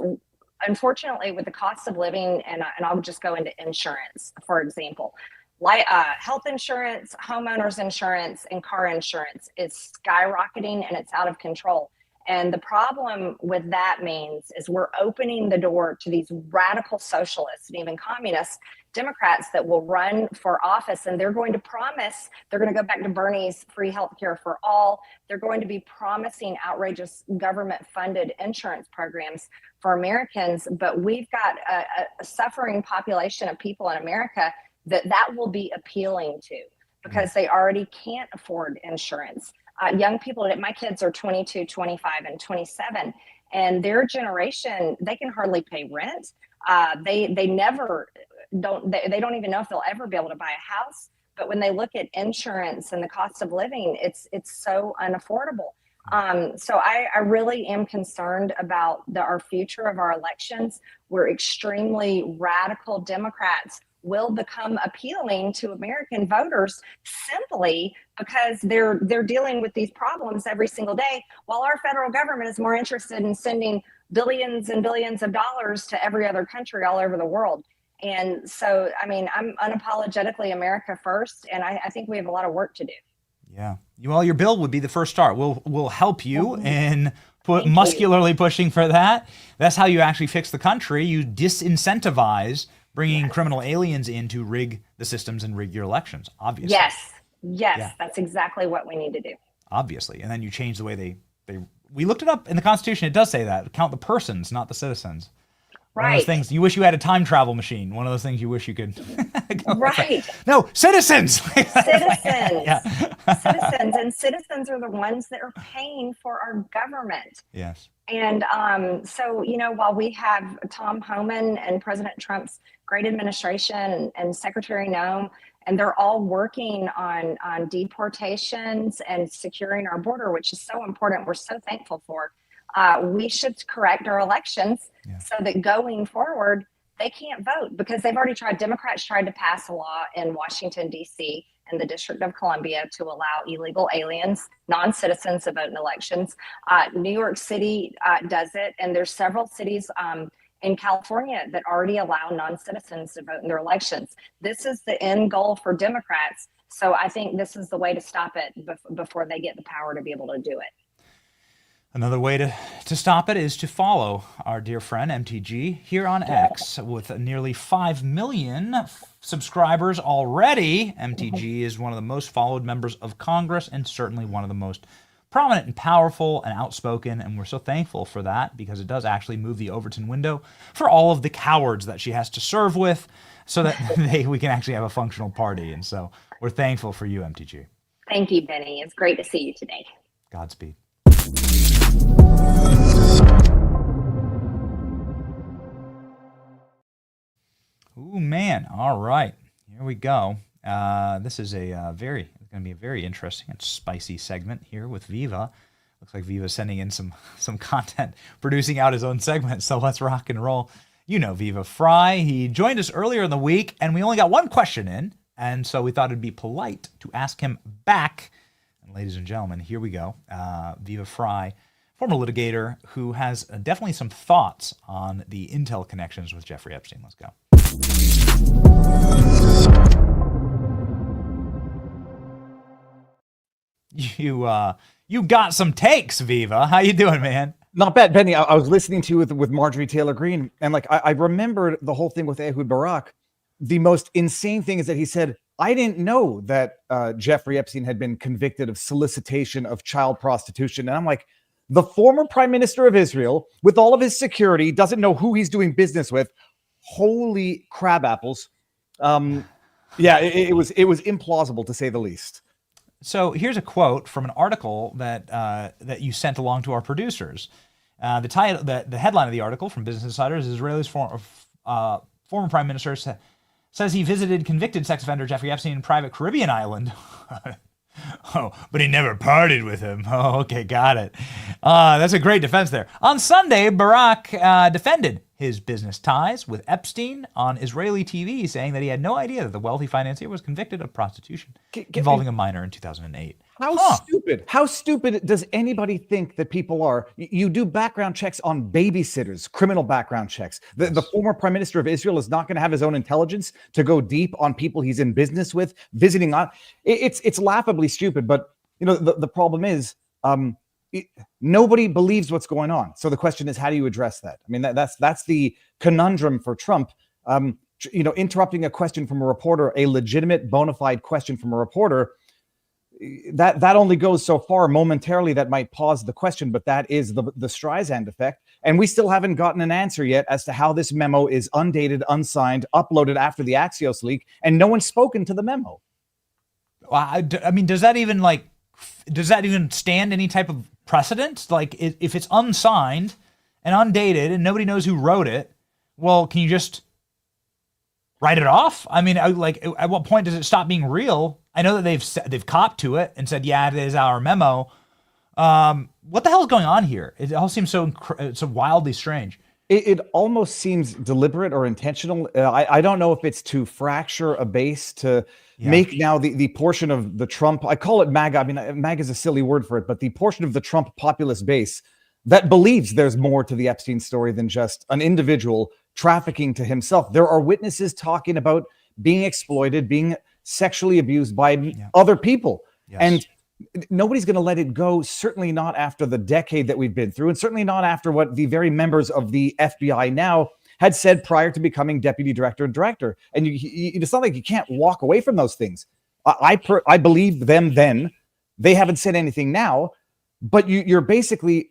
unfortunately with the cost of living, and I'll just go into insurance, for example. Like health insurance, homeowners insurance, and car insurance is skyrocketing, and it's out of control. And the problem with that means is we're opening the door to these radical socialists and even communist Democrats that will run for office, and they're going to promise, they're going to go back to Bernie's free healthcare for all. They're going to be promising outrageous government-funded insurance programs for Americans, but we've got a suffering population of people in America that will be appealing to because they already can't afford insurance. Young people, my kids are 22, 25, and 27, and their generation, they can hardly pay rent. They don't even know if they'll ever be able to buy a house. But when they look at insurance and the cost of living, it's so unaffordable. So I really am concerned about our future of our elections, where extremely radical Democrats will become appealing to American voters simply because they're dealing with these problems every single day, while our federal government is more interested in sending billions and billions of dollars to every other country all over the world. And so, I mean, I'm unapologetically America first, and I think we have a lot of work to do. Yeah. Well, your bill would be the first start. We'll help you in muscularly pushing for that. That's how you actually fix the country. You disincentivize bringing criminal aliens in to rig the systems and rig your elections, obviously. Yes, yeah. That's exactly what we need to do. Obviously. And then you change the way we looked it up in the Constitution. It does say that. Count the persons, not the citizens. Right. One of those things, you wish you had a time travel machine. One of those things you wish you could. Right. No, citizens. Citizens. Yeah. Citizens. And citizens are the ones that are paying for our government. Yes. And so, while we have Tom Homan and President Trump's great administration and Secretary Noem, and they're all working on deportations and securing our border, which is so important. We're so thankful for. We should correct our elections so that going forward, they can't vote because they've already tried. Democrats tried to pass a law in Washington, D.C. and the District of Columbia to allow illegal aliens, non-citizens to vote in elections. New York City does it, and there's several cities in California that already allow non-citizens to vote in their elections. This is the end goal for Democrats. So I think this is the way to stop it before they get the power to be able to do it. Another way to stop it is to follow our dear friend MTG here on X. With nearly 5 million subscribers already, MTG is one of the most followed members of Congress and certainly one of the most prominent and powerful and outspoken, and we're so thankful for that because it does actually move the Overton window for all of the cowards that she has to serve with so that we can actually have a functional party. And so we're thankful for you, MTG. Thank you, Benny. It's great to see you today. Godspeed. Ooh, man. All right. Here we go. This is going to be a very interesting and spicy segment here with Viva. Looks like Viva's sending in some content, producing out his own segment. So let's rock and roll. You know Viva Fry. He joined us earlier in the week, and we only got one question in. And so we thought it'd be polite to ask him back. And ladies and gentlemen, here we go. Viva Fry, former litigator who has definitely some thoughts on the intel connections with Jeffrey Epstein. Let's go. You got some takes, Viva. How you doing, man? Not bad, Benny. I was listening to you with Marjorie Taylor Greene, and like I remembered the whole thing with Ehud Barak. The most insane thing is that he said, I didn't know that Jeffrey Epstein had been convicted of solicitation of child prostitution. And I'm like, the former prime minister of Israel, with all of his security, doesn't know who he's doing business with. Holy crab apples. Yeah, it was implausible, to say the least. So here's a quote from an article that you sent along to our producers. The title, the headline of the article from Business Insider is Israel's former prime minister says he visited convicted sex offender Jeffrey Epstein in private Caribbean island. Oh, but he never partied with him. Oh, okay, got it. That's a great defense there. On Sunday, Barak defended his business ties with Epstein on Israeli TV, saying that he had no idea that the wealthy financier was convicted of prostitution involving a minor in 2008. How stupid does anybody think that people are? You do background checks on babysitters, criminal background checks. The former prime minister of Israel is not going to have his own intelligence to go deep on people he's in business with, visiting on. It's laughably stupid, but you know the problem is nobody believes what's going on. So the question is, how do you address that? I mean, that's the conundrum for Trump. Interrupting a question from a reporter, a legitimate, bona fide question from a reporter, that only goes so far. Momentarily, that might pause the question, but that is the Streisand effect. And we still haven't gotten an answer yet as to how this memo is undated, unsigned, uploaded after the Axios leak, and no one's spoken to the memo. I mean, does that even stand any type of precedent? Like, if it's unsigned and undated and nobody knows who wrote it, well, can you just write it off? I mean, at what point does it stop being real? I know that they've copped to it and said, yeah, it is our memo. What the hell is going on here? It all seems so wildly strange. It almost seems deliberate or intentional. I don't know if it's to fracture a base to make now the portion of the Trump, I call it MAGA. I mean, MAGA is a silly word for it, but the portion of the Trump populist base that believes there's more to the Epstein story than just an individual trafficking to himself. There are witnesses talking about being exploited, being sexually abused by other people. Yes. And nobody's going to let it go, certainly not after the decade that we've been through, and certainly not after what the very members of the FBI now had said prior to becoming deputy director and director. And it's not like you can't walk away from those things. I believe them then. They haven't said anything now, but you're basically,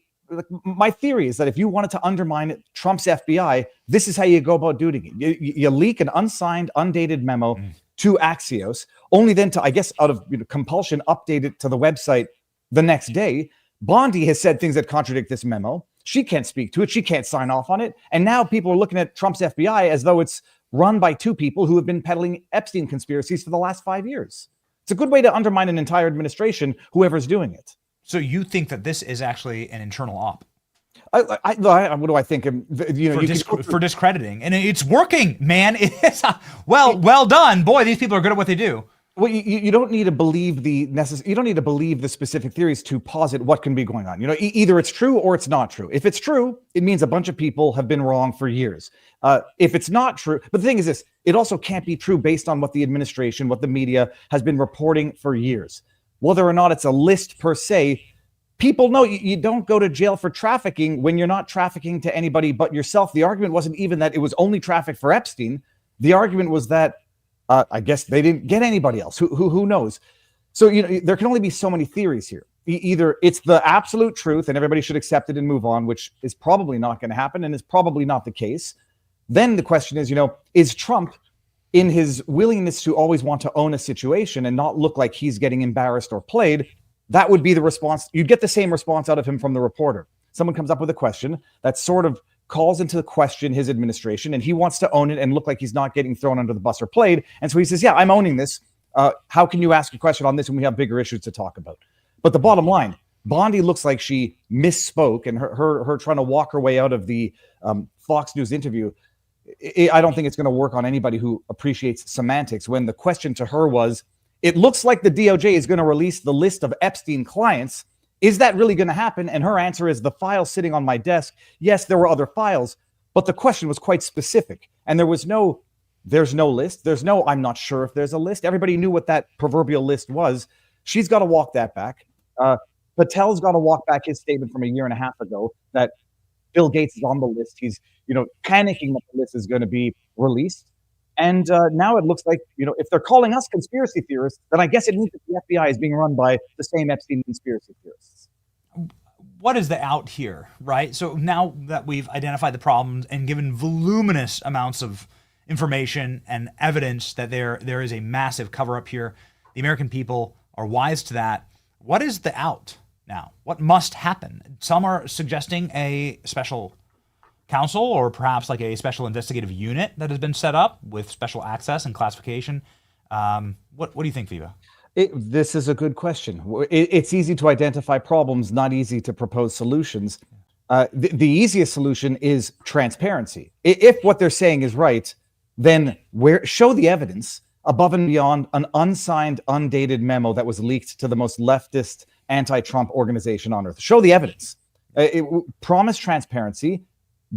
my theory is that if you wanted to undermine Trump's FBI, this is how you go about doing it. You leak an unsigned, undated memo to Axios, only then to, I guess, out of compulsion, update it to the website the next day. Bondi has said things that contradict this memo. She can't speak to it. She can't sign off on it. And now people are looking at Trump's FBI as though it's run by two people who have been peddling Epstein conspiracies for the last 5 years. It's a good way to undermine an entire administration, whoever's doing it. So you think that this is actually an internal op? What do I think? For discrediting, and it's working, man. It's well done, boy. These people are good at what they do. Well, you don't need to believe you don't need to believe the specific theories to posit what can be going on. Either it's true or it's not true. If it's true, it means a bunch of people have been wrong for years. If it's not true, but the thing is this: it also can't be true based on what the administration, what the media has been reporting for years. Whether or not it's a list per se. People know you don't go to jail for trafficking when you're not trafficking to anybody but yourself. The argument wasn't even that it was only traffic for Epstein. The argument was that I guess they didn't get anybody else. Who knows? So there can only be so many theories here. Either it's the absolute truth and everybody should accept it and move on, which is probably not going to happen and is probably not the case. Then the question is Trump, in his willingness to always want to own a situation and not look like he's getting embarrassed or played, that would be the response. You'd get the same response out of him from the reporter. Someone comes up with a question that sort of calls into question his administration, and he wants to own it and look like he's not getting thrown under the bus or played. And so he says, yeah, I'm owning this. How can you ask a question on this when we have bigger issues to talk about? But the bottom line, Bondi looks like she misspoke, and her trying to walk her way out of the Fox News interview, I don't think it's going to work on anybody who appreciates semantics when the question to her was, it looks like the DOJ is going to release the list of Epstein clients. Is that really going to happen? And her answer is, the file sitting on my desk. Yes, there were other files, but the question was quite specific. And there's no list. I'm not sure if there's a list. Everybody knew what that proverbial list was. She's got to walk that back. Patel's got to walk back his statement from a year and a half ago that Bill Gates is on the list. He's, panicking that the list is going to be released. And now it looks like, if they're calling us conspiracy theorists, then I guess it means that the FBI is being run by the same Epstein conspiracy theorists. What is the out here, right? So now that we've identified the problems and given voluminous amounts of information and evidence that there is a massive cover-up here, the American people are wise to that. What is the out now? What must happen? Some are suggesting a special counsel or perhaps like a special investigative unit that has been set up with special access and classification. What do you think, Viva? This is a good question. It's easy to identify problems, not easy to propose solutions. The easiest solution is transparency. If what they're saying is right, then show the evidence above and beyond an unsigned, undated memo that was leaked to the most leftist anti-Trump organization on earth. Show the evidence. Promise transparency.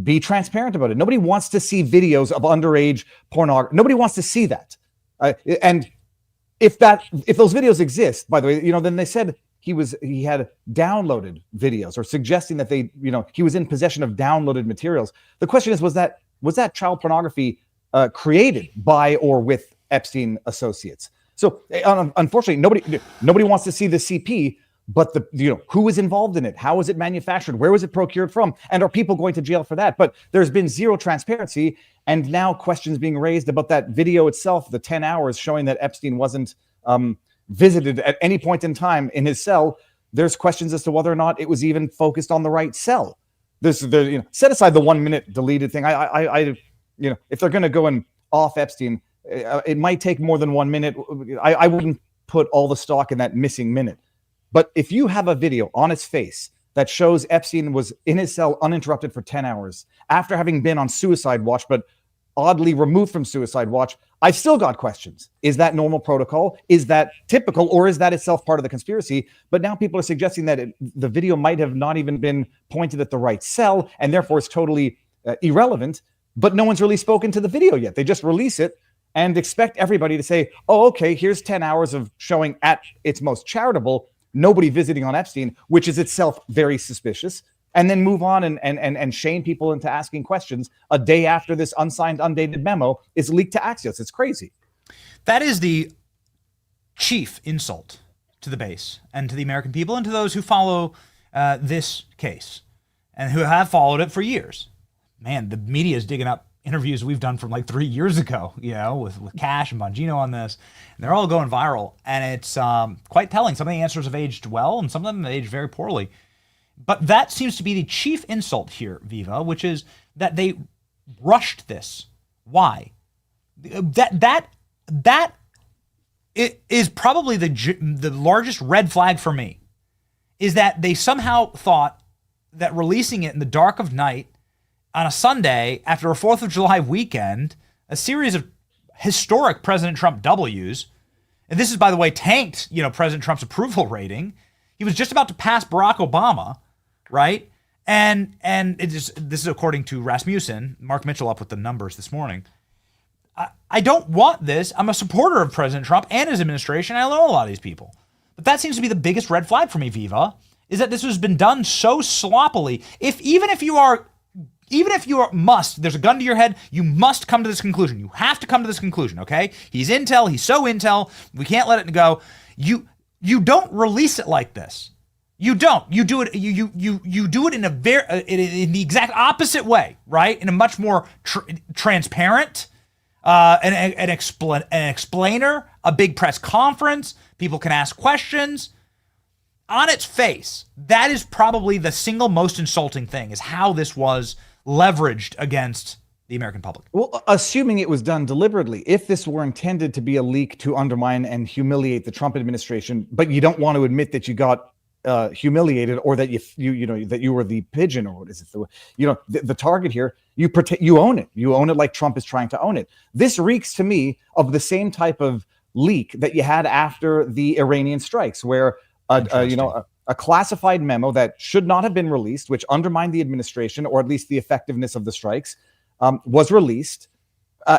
Be transparent about it. Nobody wants to see videos of underage pornography. Nobody wants to see that. And if those videos exist, by the way, then they said he had downloaded videos or suggesting that he was in possession of downloaded materials. The question is, was that child pornography created by or with Epstein associates? So unfortunately, nobody wants to see the CP, but who was involved in it? How was it manufactured? Where was it procured from? And are people going to jail for that? But there's been zero transparency, and now questions being raised about that video itself, the 10 hours showing that Epstein wasn't visited at any point in time in his cell. There's questions as to whether or not it was even focused on the right cell. Set aside the 1 minute deleted thing. If they're going to go and off Epstein, it might take more than 1 minute. I wouldn't put all the stock in that missing minute. But if you have a video on its face that shows Epstein was in his cell uninterrupted for 10 hours after having been on suicide watch, but oddly removed from suicide watch, I've still got questions. Is that normal protocol? Is that typical? Or is that itself part of the conspiracy? But now people are suggesting that the video might have not even been pointed at the right cell and therefore it's totally irrelevant. But no one's really spoken to the video yet. They just release it and expect everybody to say, oh, okay, here's 10 hours of showing at its most charitable, nobody visiting on Epstein, which is itself very suspicious, and then move on and shame people into asking questions a day after this unsigned, undated memo is leaked to Axios. It's crazy. That is the chief insult to the base and to the American people and to those who follow this case and who have followed it for years. Man, the media is digging up interviews we've done from like 3 years ago, with Cash and Bongino on this, and they're all going viral, and it's quite telling. Some of the answers have aged well, and some of them have aged very poorly. But that seems to be the chief insult here, Viva, which is that they rushed this. Why? That is probably the largest red flag for me, is that they somehow thought that releasing it in the dark of night on a Sunday after a 4th of July weekend, a series of historic President Trump W's, and this is, by the way, tanked, President Trump's approval rating. He was just about to pass Barack Obama, right? And this is according to Rasmussen, Mark Mitchell up with the numbers this morning. I don't want this. I'm a supporter of President Trump and his administration. I know a lot of these people. But that seems to be the biggest red flag for me, Viva, is that this has been done so sloppily. Even if you there's a gun to your head, you must come to this conclusion. You have to come to this conclusion, okay? He's intel. He's so intel. We can't let it go. You don't release it like this. You don't. You do it. You do it in in the exact opposite way, right? In a much more transparent, an explainer, a big press conference. People can ask questions. On its face, that is probably the single most insulting thing, is how this was leveraged against the American public. Well, assuming it was done deliberately, if this were intended to be a leak to undermine and humiliate the Trump administration, but you don't want to admit that you got humiliated, or that that you were the pigeon, or what is it? The target here. You own it. You own it like Trump is trying to own it. This reeks to me of the same type of leak that you had after the Iranian strikes, where a classified memo that should not have been released, which undermined the administration or at least the effectiveness of the strikes, was released.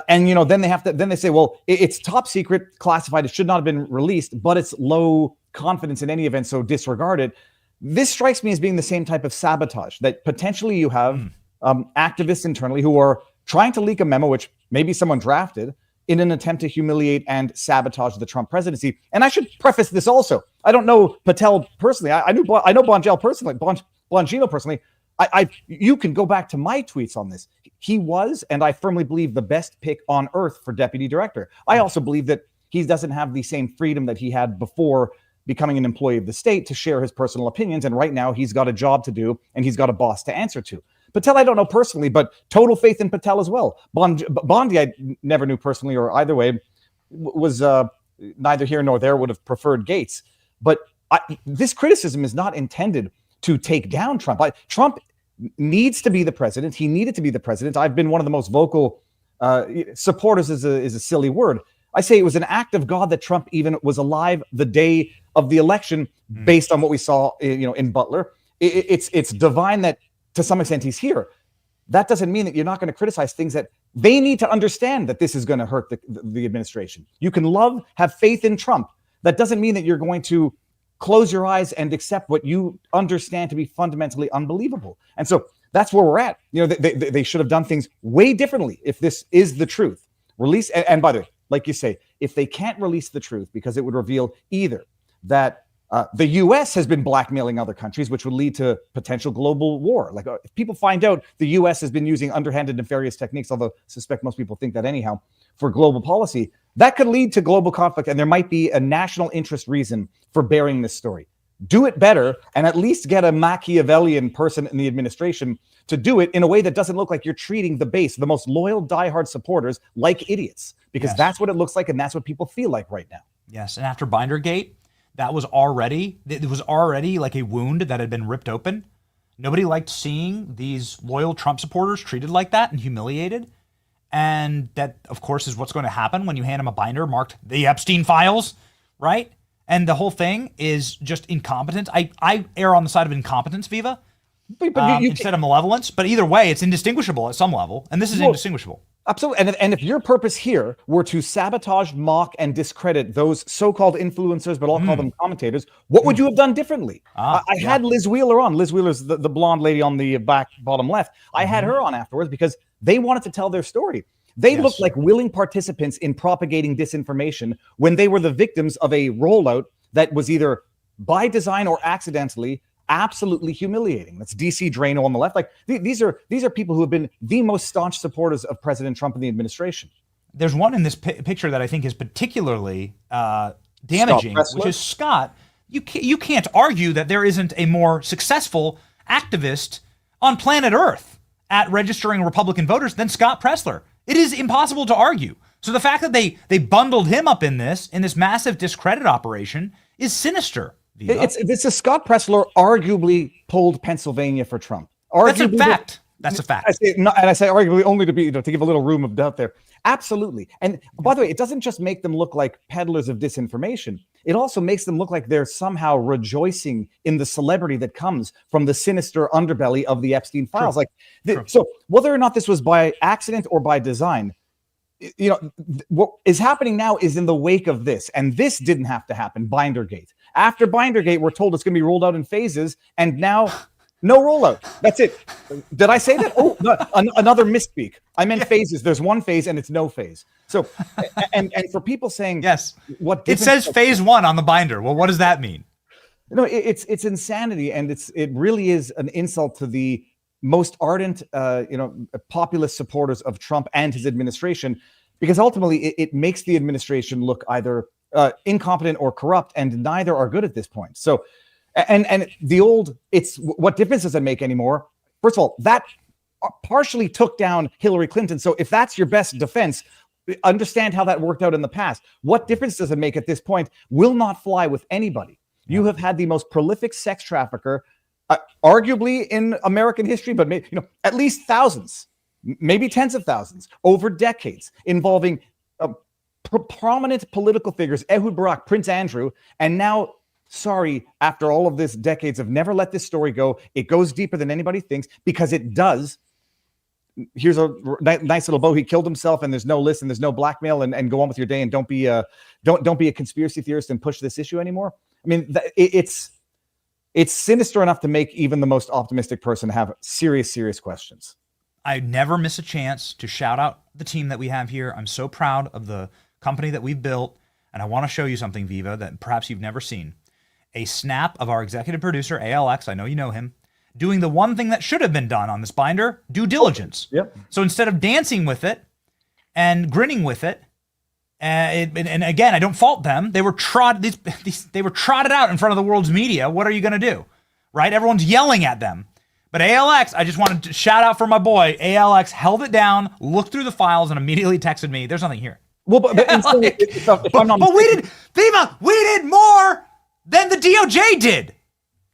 And then they say, well, it's top secret, classified. It should not have been released, but it's low confidence in any event, so disregard it. This strikes me as being the same type of sabotage that potentially you have activists internally who are trying to leak a memo, which maybe someone drafted, in an attempt to humiliate and sabotage the Trump presidency. And I should preface this also. I don't know Patel personally. I know Bongino personally. You can go back to my tweets on this. He was, and I firmly believe, the best pick on earth for deputy director. I also believe that he doesn't have the same freedom that he had before becoming an employee of the state to share his personal opinions. And right now he's got a job to do and he's got a boss to answer to. Patel, I don't know personally, but total faith in Patel as well. Bondi, I never knew personally, or either way, was neither here nor there, would have preferred Gates. But this criticism is not intended to take down Trump. Trump needs to be the president. He needed to be the president. I've been one of the most vocal supporters is a silly word. I say it was an act of God that Trump even was alive the day of the election, based on what we saw, in Butler. It's divine that to some extent he's here. That doesn't mean that you're not going to criticize things that they need to understand that this is going to hurt the administration. You can have faith in Trump. That doesn't mean that you're going to close your eyes and accept what you understand to be fundamentally unbelievable. And so that's where we're at. They should have done things way differently if this is the truth. Release, and by the way, like you say, if they can't release the truth because it would reveal either that the U.S. has been blackmailing other countries, which would lead to potential global war. Like if people find out the U.S. has been using underhanded nefarious techniques, although I suspect most people think that anyhow, for global policy, that could lead to global conflict. And there might be a national interest reason for burying this story. Do it better and at least get a Machiavellian person in the administration to do it in a way that doesn't look like you're treating the base, the most loyal, diehard supporters, like idiots, because that's what it looks like and that's what people feel like right now. Yes, and after Bindergate, it was already like a wound that had been ripped open. Nobody liked seeing these loyal Trump supporters treated like that and humiliated. And that, of course, is what's going to happen when you hand them a binder marked the Epstein files, right? And the whole thing is just incompetent. I err on the side of incompetence, Viva, instead of malevolence. But either way, it's indistinguishable at some level. And this is indistinguishable. Absolutely. And if your purpose here were to sabotage, mock, and discredit those so-called influencers, but I'll call them commentators, what would you have done differently? I had Liz Wheeler on. Liz Wheeler's the blonde lady on the bottom left. I had her on afterwards because they wanted to tell their story. They looked like willing participants in propagating disinformation when they were the victims of a rollout that was either by design or accidentally absolutely humiliating. That's DC Drano on the left. Like these are people who have been the most staunch supporters of President Trump and the administration. There's one in this picture that I think is particularly damaging, which is Scott. You can't argue that there isn't a more successful activist on planet Earth at registering Republican voters than Scott Pressler. It is impossible to argue. So the fact that they bundled him up in this massive discredit operation is sinister. It's a Scott Pressler arguably pulled Pennsylvania for Trump. That's a fact. That's a fact. I say arguably only to give a little room of doubt there. Absolutely. And by the way, it doesn't just make them look like peddlers of disinformation. It also makes them look like they're somehow rejoicing in the celebrity that comes from the sinister underbelly of the Epstein files. So whether or not this was by accident or by design, what is happening now is in the wake of this. And this didn't have to happen, Bindergate. After Bindergate, we're told it's going to be rolled out in phases, and now no rollout. That's it. Did I say that? Oh, no, another misspeak. I meant phases. There's one phase, and it's no phase. So, and for people saying yes, it says phase one on the binder. Well, what does that mean? No, it's insanity, and it really is an insult to the most ardent, populist supporters of Trump and his administration, because ultimately it makes the administration look either incompetent or corrupt, and neither are good at this point. So, and it's what difference does it make anymore? First of all, that partially took down Hillary Clinton. So if that's your best defense, understand how that worked out in the past. What difference does it make at this point? Will not fly with anybody. You have had the most prolific sex trafficker, arguably in American history, but at least thousands, maybe tens of thousands over decades, involving prominent political figures, Ehud Barak, Prince Andrew, and now, after all of this decades of never let this story go, it goes deeper than anybody thinks, because it does. Here's a nice little bow. He killed himself, and there's no list, and there's no blackmail, and go on with your day, and don't be a conspiracy theorist and push this issue anymore. I mean, it's sinister enough to make even the most optimistic person have serious questions. I never miss a chance to shout out the team that we have here. I'm so proud of the company that we've built, and I want to show you something, Viva, that perhaps you've never seen. A snap of our executive producer, ALX, I know you know him, doing the one thing that should have been done on this binder, due diligence. Yep. So instead of dancing with it and grinning with it, and again, I don't fault them. They were they were trotted out in front of the world's media. What are you going to do, right? Everyone's yelling at them. But ALX, I just wanted to shout out for my boy. ALX held it down, looked through the files, and immediately texted me, there's nothing here. Well, but we did more than the DOJ did.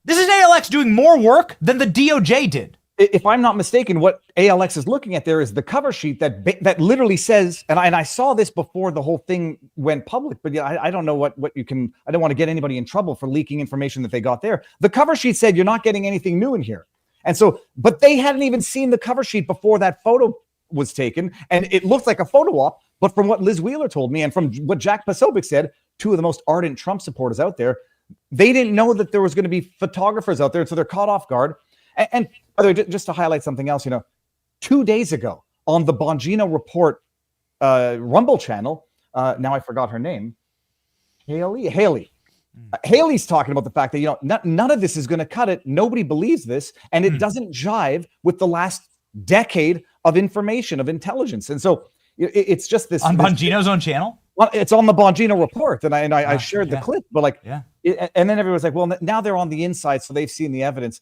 This is ALX doing more work than the DOJ did. If I'm not mistaken, what ALX is looking at there is the cover sheet that literally says, and I saw this before the whole thing went public, but yeah, I don't know what you can, I don't want to get anybody in trouble for leaking information that they got there. The cover sheet said, you're not getting anything new in here. And so, but they hadn't even seen the cover sheet before that photo was taken. And it looked like a photo op, but from what Liz Wheeler told me and from what Jack Posobiec said, two of the most ardent Trump supporters out there, they didn't know that there was going to be photographers out there. So they're caught off guard. And by the way, just to highlight something else, 2 days ago on the Bongino Report Rumble channel, now I forgot her name, Haley. Haley's talking about the fact that, none of this is going to cut it. Nobody believes this. And it doesn't jive with the last decade of information, of intelligence. And so it's just this. On Bongino's own channel? Well, it's on the Bongino Report. And I shared the clip. But and then everyone's like, well, now they're on the inside. So they've seen the evidence.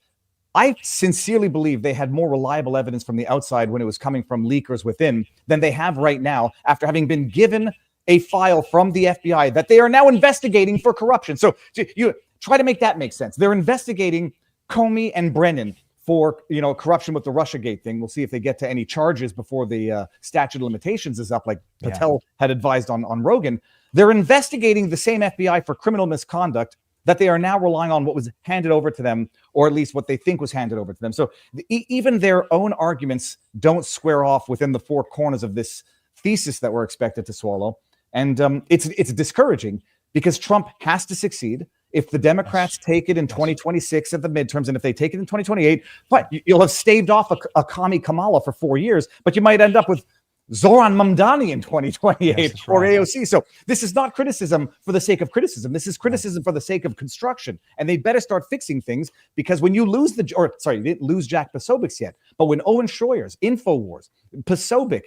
I sincerely believe they had more reliable evidence from the outside when it was coming from leakers within than they have right now after having been given a file from the FBI that they are now investigating for corruption. So you try to make that make sense. They're investigating Comey and Brennan for corruption with the Russiagate thing. We'll see if they get to any charges before the statute of limitations is up, like Patel had advised on Rogan. They're investigating the same FBI for criminal misconduct that they are now relying on what was handed over to them, or at least what they think was handed over to them. So even their own arguments don't square off within the four corners of this thesis that we're expected to swallow. And it's discouraging because Trump has to succeed. If the Democrats take it in 2026 at the midterms, and if they take it in 2028, but you'll have staved off a commie Kamala for 4 years, but you might end up with Zoran Mamdani in 2028 or AOC. So this is not criticism for the sake of criticism. This is criticism for the sake of construction. And they better start fixing things, because when you lose you didn't lose Jack Posobiec yet, but when Owen Schroyer's, InfoWars, Posobiec,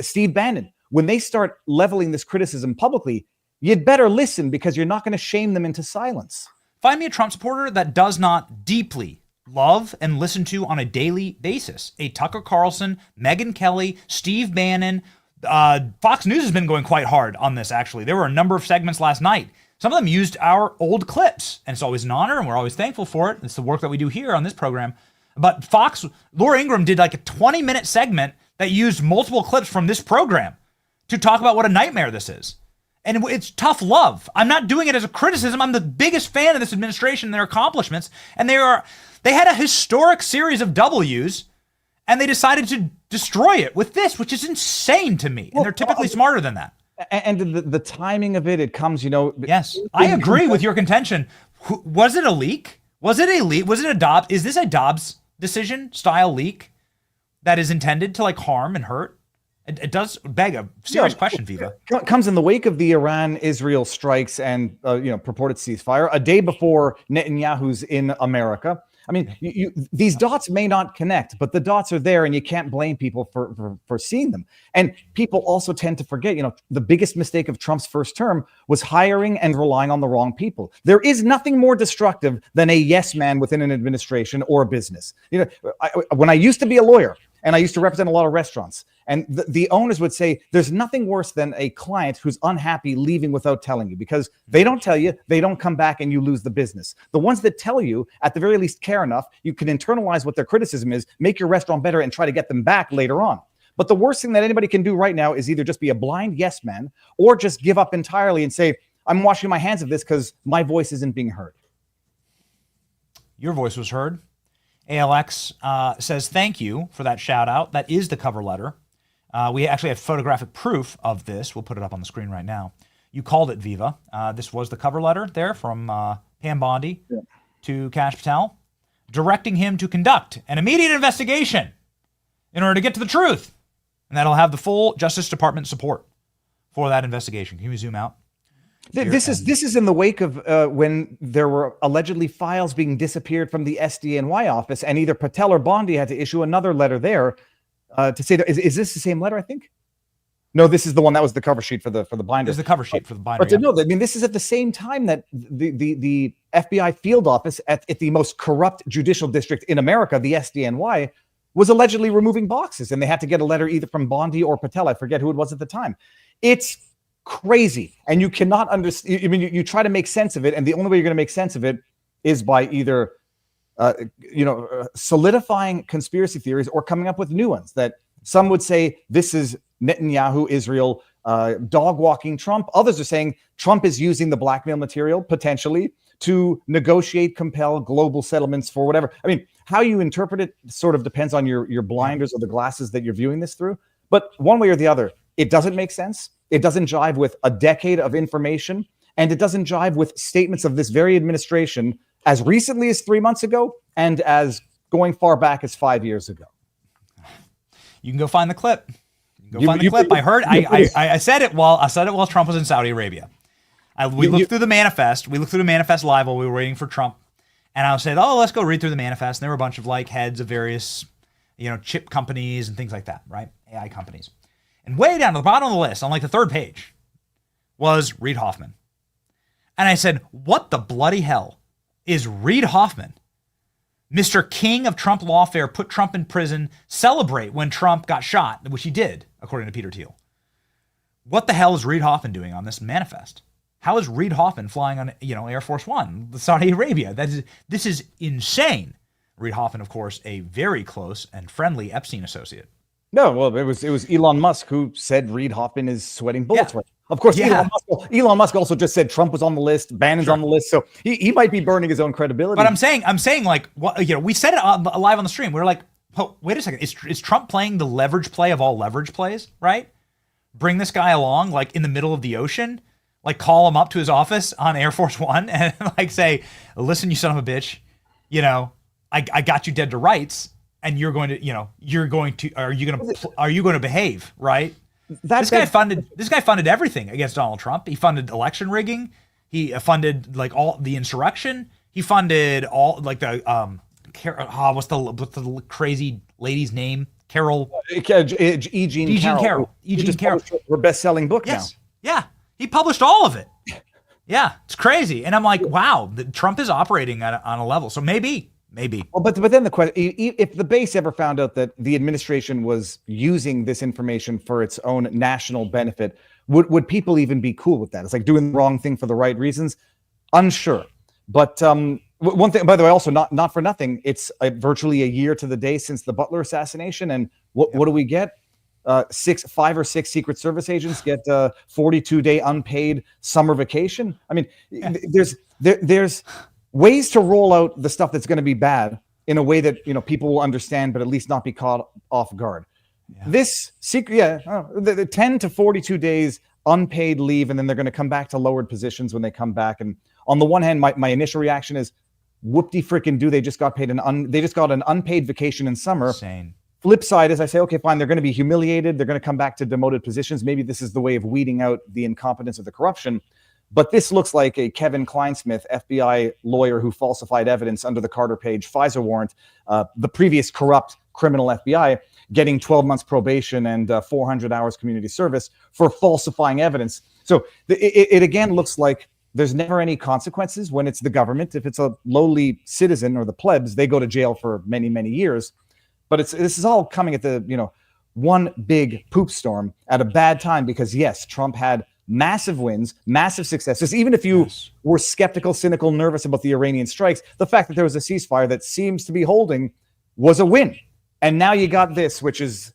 Steve Bannon, when they start leveling this criticism publicly, you'd better listen, because you're not going to shame them into silence. Find me a Trump supporter that does not deeply love and listen to on a daily basis. A Tucker Carlson, Megyn Kelly, Steve Bannon. Fox News has been going quite hard on this, actually. There were a number of segments last night. Some of them used our old clips, and it's always an honor, and we're always thankful for it. It's the work that we do here on this program. But Fox, Laura Ingraham did like a 20-minute segment that used multiple clips from this program to talk about what a nightmare this is. And it's tough love. I'm not doing it as a criticism. I'm the biggest fan of this administration and their accomplishments. And they had a historic series of W's, and they decided to destroy it with this, which is insane to me. And they're typically smarter than that. And the timing of it comes, Yes, I agree with your contention. Was it a leak? Was it a leak? Was it a Dobbs? Is this a Dobbs decision style leak that is intended to harm and hurt? It does beg a serious question, Viva. It comes in the wake of the Iran-Israel strikes and purported ceasefire, a day before Netanyahu's in America. I mean, these dots may not connect, but the dots are there, and you can't blame people for seeing them. And people also tend to forget, the biggest mistake of Trump's first term was hiring and relying on the wrong people. There is nothing more destructive than a yes man within an administration or a business. When I used to be a lawyer, and I used to represent a lot of restaurants, and the owners would say, there's nothing worse than a client who's unhappy leaving without telling you, because they don't tell you, they don't come back, and you lose the business. The ones that tell you, at the very least, care enough, you can internalize what their criticism is, make your restaurant better, and try to get them back later on. But the worst thing that anybody can do right now is either just be a blind yes man, or just give up entirely and say, I'm washing my hands of this because my voice isn't being heard. Your voice was heard. ALX says, thank you for that shout out. That is the cover letter. We actually have photographic proof of this. We'll put it up on the screen right now. You called it, Viva. This was the cover letter there from Pam Bondi to Kash Patel, directing him to conduct an immediate investigation in order to get to the truth. And that'll have the full Justice Department support for that investigation. Can you zoom out? This is in the wake of when there were allegedly files being disappeared from the SDNY office, and either Patel or Bondi had to issue another letter there to say that is this the same letter? I think. No, this is the one that was the cover sheet for the binder. There's the cover sheet for the binder. But no, I mean, this is at the same time that the FBI field office at the most corrupt judicial district in America, the SDNY, was allegedly removing boxes, and they had to get a letter either from Bondi or Patel. I forget who it was at the time. It's crazy, and you cannot understand. I mean, you try to make sense of it, and the only way you're going to make sense of it is by either, solidifying conspiracy theories or coming up with new ones. That some would say this is Netanyahu, Israel, dog walking Trump. Others are saying Trump is using the blackmail material potentially to negotiate, compel global settlements for whatever. I mean, how you interpret it sort of depends on your blinders or the glasses that you're viewing this through. But one way or the other, it doesn't make sense. It doesn't jive with a decade of information, and it doesn't jive with statements of this very administration as recently as 3 months ago and as going far back as 5 years ago. You can go find the clip. Find the clip. I heard. I said it while Trump was in Saudi Arabia. We looked through the manifest. We looked through the manifest live while we were waiting for Trump, and I said, "Oh, let's go read through the manifest." And there were a bunch of heads of various, chip companies and things like that, right? AI companies. And way down to the bottom of the list, on the third page, was Reid Hoffman. And I said, "What the bloody hell is Reid Hoffman? Mr. King of Trump lawfare, put Trump in prison, celebrate when Trump got shot," which he did, according to Peter Thiel. What the hell is Reid Hoffman doing on this manifest? How is Reid Hoffman flying on, Air Force One, Saudi Arabia? This is insane. Reid Hoffman, of course, a very close and friendly Epstein associate. No, well, it was Elon Musk who said Reid Hoffman is sweating bullets. Yeah. Of course, yeah. Elon Musk also just said Trump was on the list, Bannon's on the list, so he might be burning his own credibility. But I'm saying, we said it live on the stream. We were like, oh, wait a second, is Trump playing the leverage play of all leverage plays, right? Bring this guy along, in the middle of the ocean, call him up to his office on Air Force One and say, listen, you son of a bitch, I got you dead to rights, and are you going to behave, right? This guy funded everything against Donald Trump. He funded election rigging. He funded all the insurrection. He funded all what's the crazy lady's name? Carol. E. Jean Carroll. Her best-selling book now. Yeah, he published all of it. Yeah, it's crazy. And I'm like, wow, Trump is operating on a level. So maybe. Well, but then the question: if the base ever found out that the administration was using this information for its own national benefit, would people even be cool with that? It's like doing the wrong thing for the right reasons. Unsure. But one thing, by the way, also not for nothing, it's virtually a year to the day since the Butler assassination, and what do we get? 5 or 6 Secret Service agents get 42-day unpaid summer vacation. I mean, there's ways to roll out the stuff that's going to be bad in a way that people will understand, but at least not be caught off guard. Yeah. This secret, the 10 to 42 days unpaid leave, and then they're going to come back to lowered positions when they come back. And on the one hand, my initial reaction is, whoop-de frickin' do, they just got paid they just got an unpaid vacation in summer. Insane. Flip side is I say, okay, fine, they're going to be humiliated. They're going to come back to demoted positions. Maybe this is the way of weeding out the incompetence or the corruption. But this looks like a Kevin Kleinsmith, FBI lawyer who falsified evidence under the Carter Page FISA warrant, the previous corrupt criminal FBI, getting 12 months probation and 400 hours community service for falsifying evidence. So it again looks like there's never any consequences when it's the government. If it's a lowly citizen or the plebs, they go to jail for many, many years. But this is all coming at the one big poop storm at a bad time, because yes, Trump had massive wins, massive successes. Even if you were skeptical, cynical, nervous about the Iranian strikes, the fact that there was a ceasefire that seems to be holding was a win. And now you got this, which is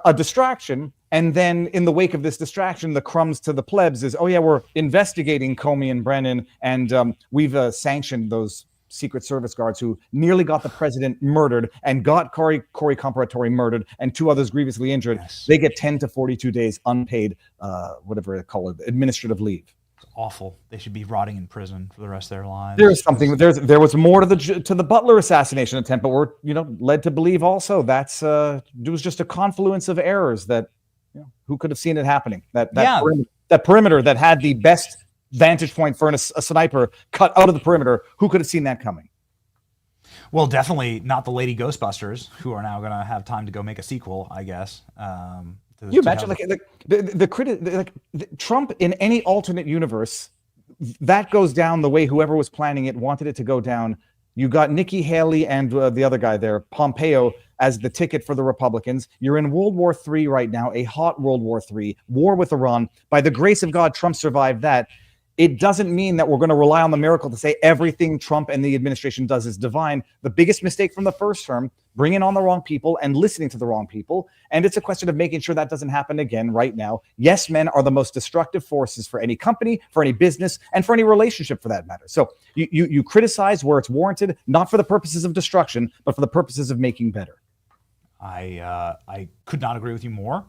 a distraction. And then in the wake of this distraction, the crumbs to the plebs is, oh yeah, we're investigating Comey and Brennan, and we've sanctioned those Secret Service guards who nearly got the president murdered and got Corey Comparatori murdered and 2 others grievously injured. Yes. They get 10 to 42 days unpaid, whatever they call it, administrative leave. It's awful. They should be rotting in prison for the rest of their lives. There's something. There was more to the Butler assassination attempt, but we're led to believe also that's it was just a confluence of errors that who could have seen it happening. That perimeter that had the best vantage point for a sniper cut out of the perimeter. Who could have seen that coming? Well, definitely not the Lady Ghostbusters, who are now going to have time to go make a sequel, I guess. You imagine Trump in any alternate universe, that goes down the way whoever was planning it wanted it to go down. You got Nikki Haley and the other guy there, Pompeo, as the ticket for the Republicans. You're in World War III right now, a hot World War III, war with Iran. By the grace of God, Trump survived that. It doesn't mean that we're going to rely on the miracle to say everything Trump and the administration does is divine. The biggest mistake from the first term, bringing on the wrong people and listening to the wrong people. And it's a question of making sure that doesn't happen again right now. Yes, men are the most destructive forces for any company, for any business, and for any relationship for that matter. So you criticize where it's warranted, not for the purposes of destruction, but for the purposes of making better. I could not agree with you more.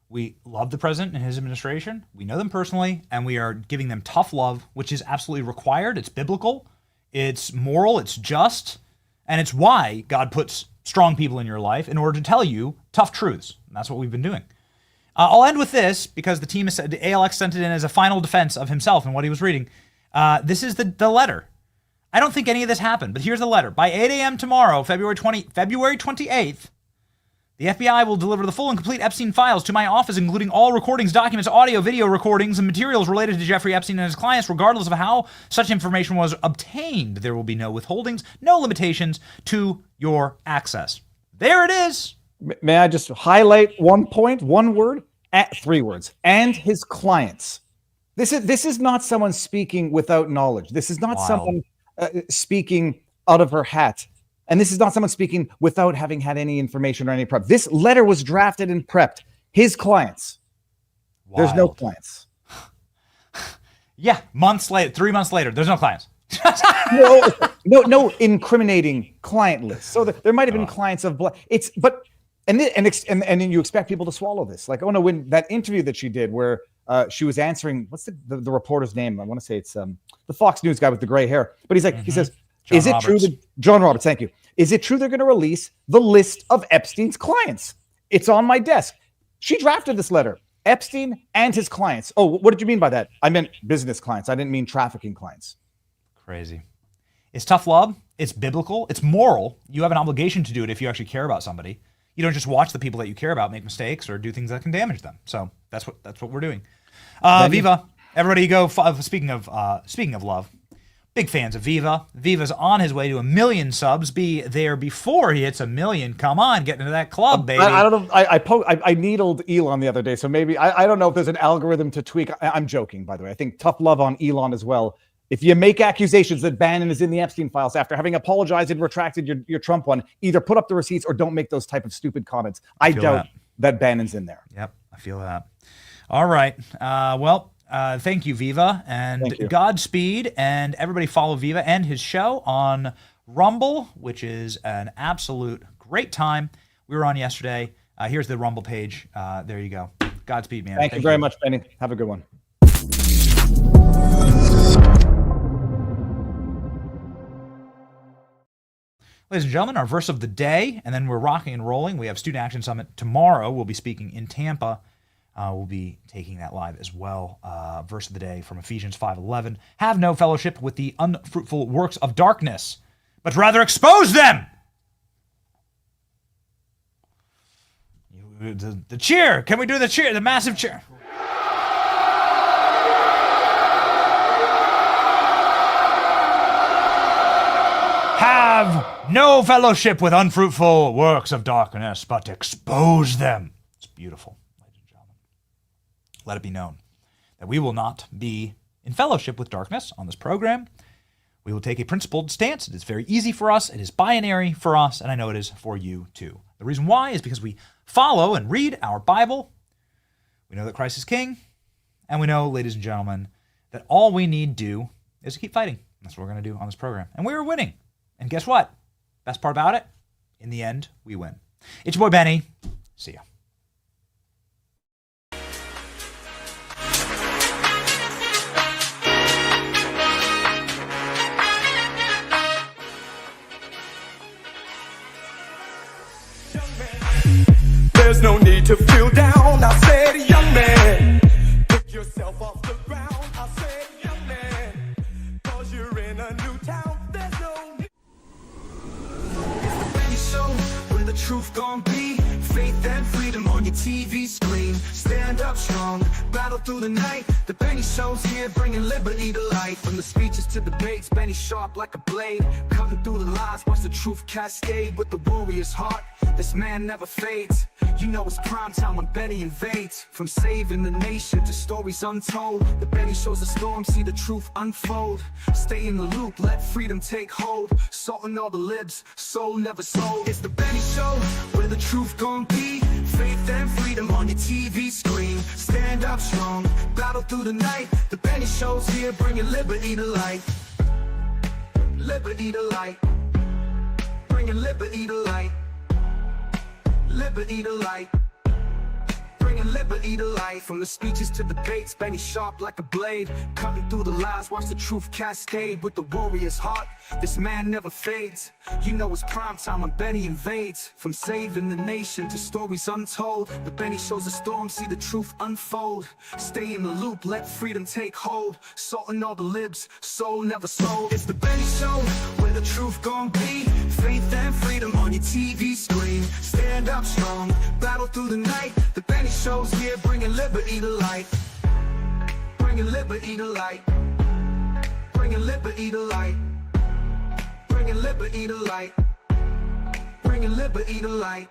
We love the president and his administration. We know them personally, and we are giving them tough love, which is absolutely required. It's biblical, it's moral, it's just, and it's why God puts strong people in your life in order to tell you tough truths. And that's what we've been doing. I'll end with this because the team has said, ALX sent it in as a final defense of himself and what he was reading. This is the letter. I don't think any of this happened, but here's the letter. By 8 a.m. tomorrow, February 28th, the FBI will deliver the full and complete Epstein files to my office, including all recordings, documents, audio, video recordings, and materials related to Jeffrey Epstein and his clients, regardless of how such information was obtained. There will be no withholdings, no limitations to your access. There it is. May I just highlight one point, one word, 3 words, and his clients. This is not someone speaking without knowledge. This is not someone speaking out of her hat. And this is not someone speaking without having had any information or any prep. This letter was drafted and prepped. His clients. Wild. There's no clients. Yeah, 3 months later, there's no clients. no incriminating client list. So there might have been clients of blood. And then you expect people to swallow this. Like, oh no, when that interview that she did where she was answering, what's the reporter's name? I want to say it's the Fox News guy with the gray hair. But he's like, he says, Is it true that John Roberts, thank you. Is it true they're going to release the list of Epstein's clients? It's on my desk. She drafted this letter. Epstein and his clients. Oh, what did you mean by that? I meant business clients. I didn't mean trafficking clients. Crazy. It's tough love. It's biblical. It's moral. You have an obligation to do it if you actually care about somebody. You don't just watch the people that you care about make mistakes or do things that can damage them. So that's what we're doing. Viva. Everybody go. Speaking of love. Big fans of Viva. Viva's on his way to 1 million subs. Be there before he hits 1 million. Come on, get into that club, baby. I don't know. I needled Elon the other day, so maybe I don't know if there's an algorithm to tweak. I'm joking, by the way. I think tough love on Elon as well. If you make accusations that Bannon is in the Epstein files after having apologized and retracted your Trump one, either put up the receipts or don't make those type of stupid comments. I doubt that Bannon's in there. Yep, I feel that. All right. Thank you, Viva, and Godspeed, and everybody follow Viva and his show on Rumble, which is an absolute great time. We were on yesterday. Here's the Rumble page. There you go. Godspeed, man. Thank you very much, Benny. Have a good one. Ladies and gentlemen, our verse of the day, and then we're rocking and rolling. We have Student Action Summit tomorrow. We'll be speaking in Tampa. We'll be taking that live as well. Verse of the day from Ephesians 5:11. Have no fellowship with the unfruitful works of darkness, but rather expose them. The cheer. Can we do the cheer? The massive cheer. Have no fellowship with unfruitful works of darkness, but expose them. It's beautiful. Let it be known that we will not be in fellowship with darkness on this program. We will take a principled stance. It is very easy for us. It is binary for us, and I know it is for you too. The reason why is because we follow and read our Bible. We know that Christ is King, and we know, ladies and gentlemen, that all we need do is to keep fighting. That's what we're going to do on this program, and we are winning. And guess what? Best part about it? In the end, we win. It's your boy Benny. See ya. There's no need to feel down. I said, young man, pick yourself off the ground. I said, young man, cause you're in a new town. There's no need. It's the Benny Show, where the truth gon' be. Faith and freedom on your TV screen. Stand up strong, battle through the night. The Benny Show's here, bringing liberty to life. From the speeches to debates, Benny sharp like a blade. Cutting through the lies, watch the truth cascade. With the warrior's heart, this man never fades. You know it's prime time when Benny invades. From saving the nation to stories untold, the Benny Show's a storm, see the truth unfold. Stay in the loop, let freedom take hold. Salting all the libs, soul never sold. It's the Benny Show, where the truth gon' be. Faith and freedom on your TV screen. Stand up strong, battle through the night. The Benny Show's here, bringing liberty to light. Liberty to light. Bringing liberty to light. Liberty to light. Bringing liberty to life. From the speeches to debates, Benny sharp like a blade. Cutting through the lies, watch the truth cascade. With the warrior's heart, this man never fades. You know it's prime time when Benny invades. From saving the nation to stories untold, the Benny Show's a storm, see the truth unfold. Stay in the loop, let freedom take hold. Salting all the libs, soul never sold. It's the Benny Show, where the truth gon' be. Faith and freedom on your TV screen. Stand up strong, battle through the night. The Benny Show's here, bringing liberty to light. Bringing liberty to light. Bringing liberty to light. Bringing liberty to light. Bringing liberty to light.